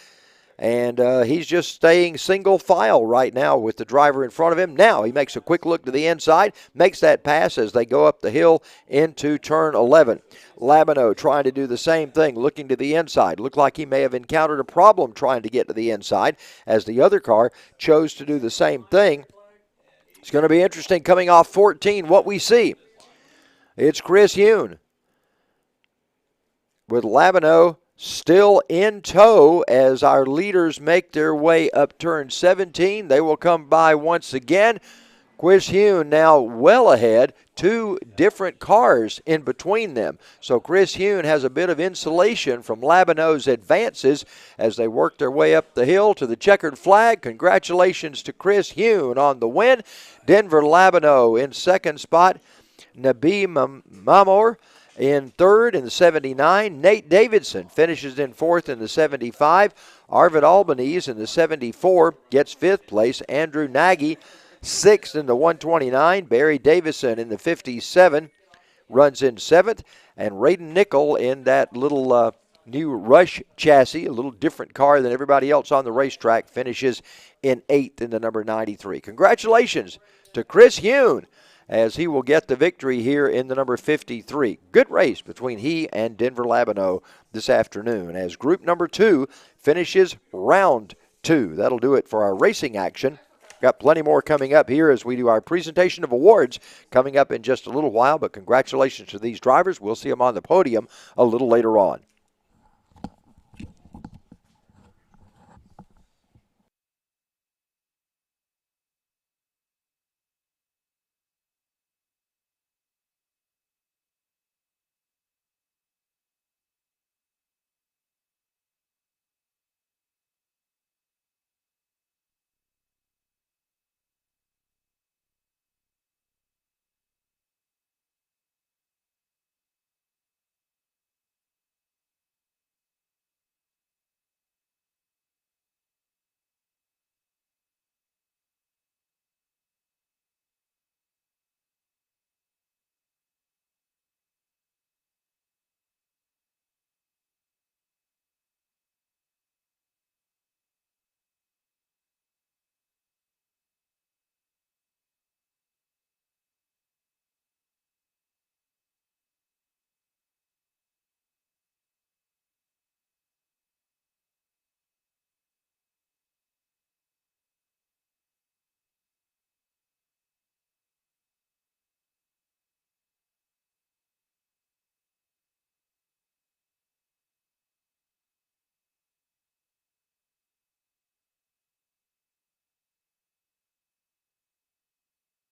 and he's just staying single file right now with the driver in front of him. Now he makes a quick look to the inside, makes that pass as they go up the hill into turn 11. Labineau trying to do the same thing, looking to the inside. Looked like he may have encountered a problem trying to get to the inside as the other car chose to do the same thing. It's going to be interesting coming off 14 what we see. It's Chris Hune with Labineau still in tow as our leaders make their way up turn 17. They will come by once again. Chris Hune now well ahead, 2 different cars in between them. So Chris Hune has a bit of insulation from Labineau's advances as they work their way up the hill to the checkered flag. Congratulations to Chris Hune on the win. Denver Labineau in second spot. Nabi Mamor in third in the 79. Nate Davidson finishes in fourth in the 75. Arvid Albanese in the 74 gets fifth place. Andrew Nagy sixth in the 129. Barry Davison in the 57 runs in seventh. And Rayden Nickel in that little new Rush chassis, a little different car than everybody else on the racetrack, finishes in eighth in the number 93. Congratulations to Chris Hune as he will get the victory here in the number 53. Good race between he and Denver Labineau this afternoon as group number 2 finishes round 2. That'll do it for our racing action. Got plenty more coming up here as we do our presentation of awards coming up in just a little while, but congratulations to these drivers. We'll see them on the podium a little later on.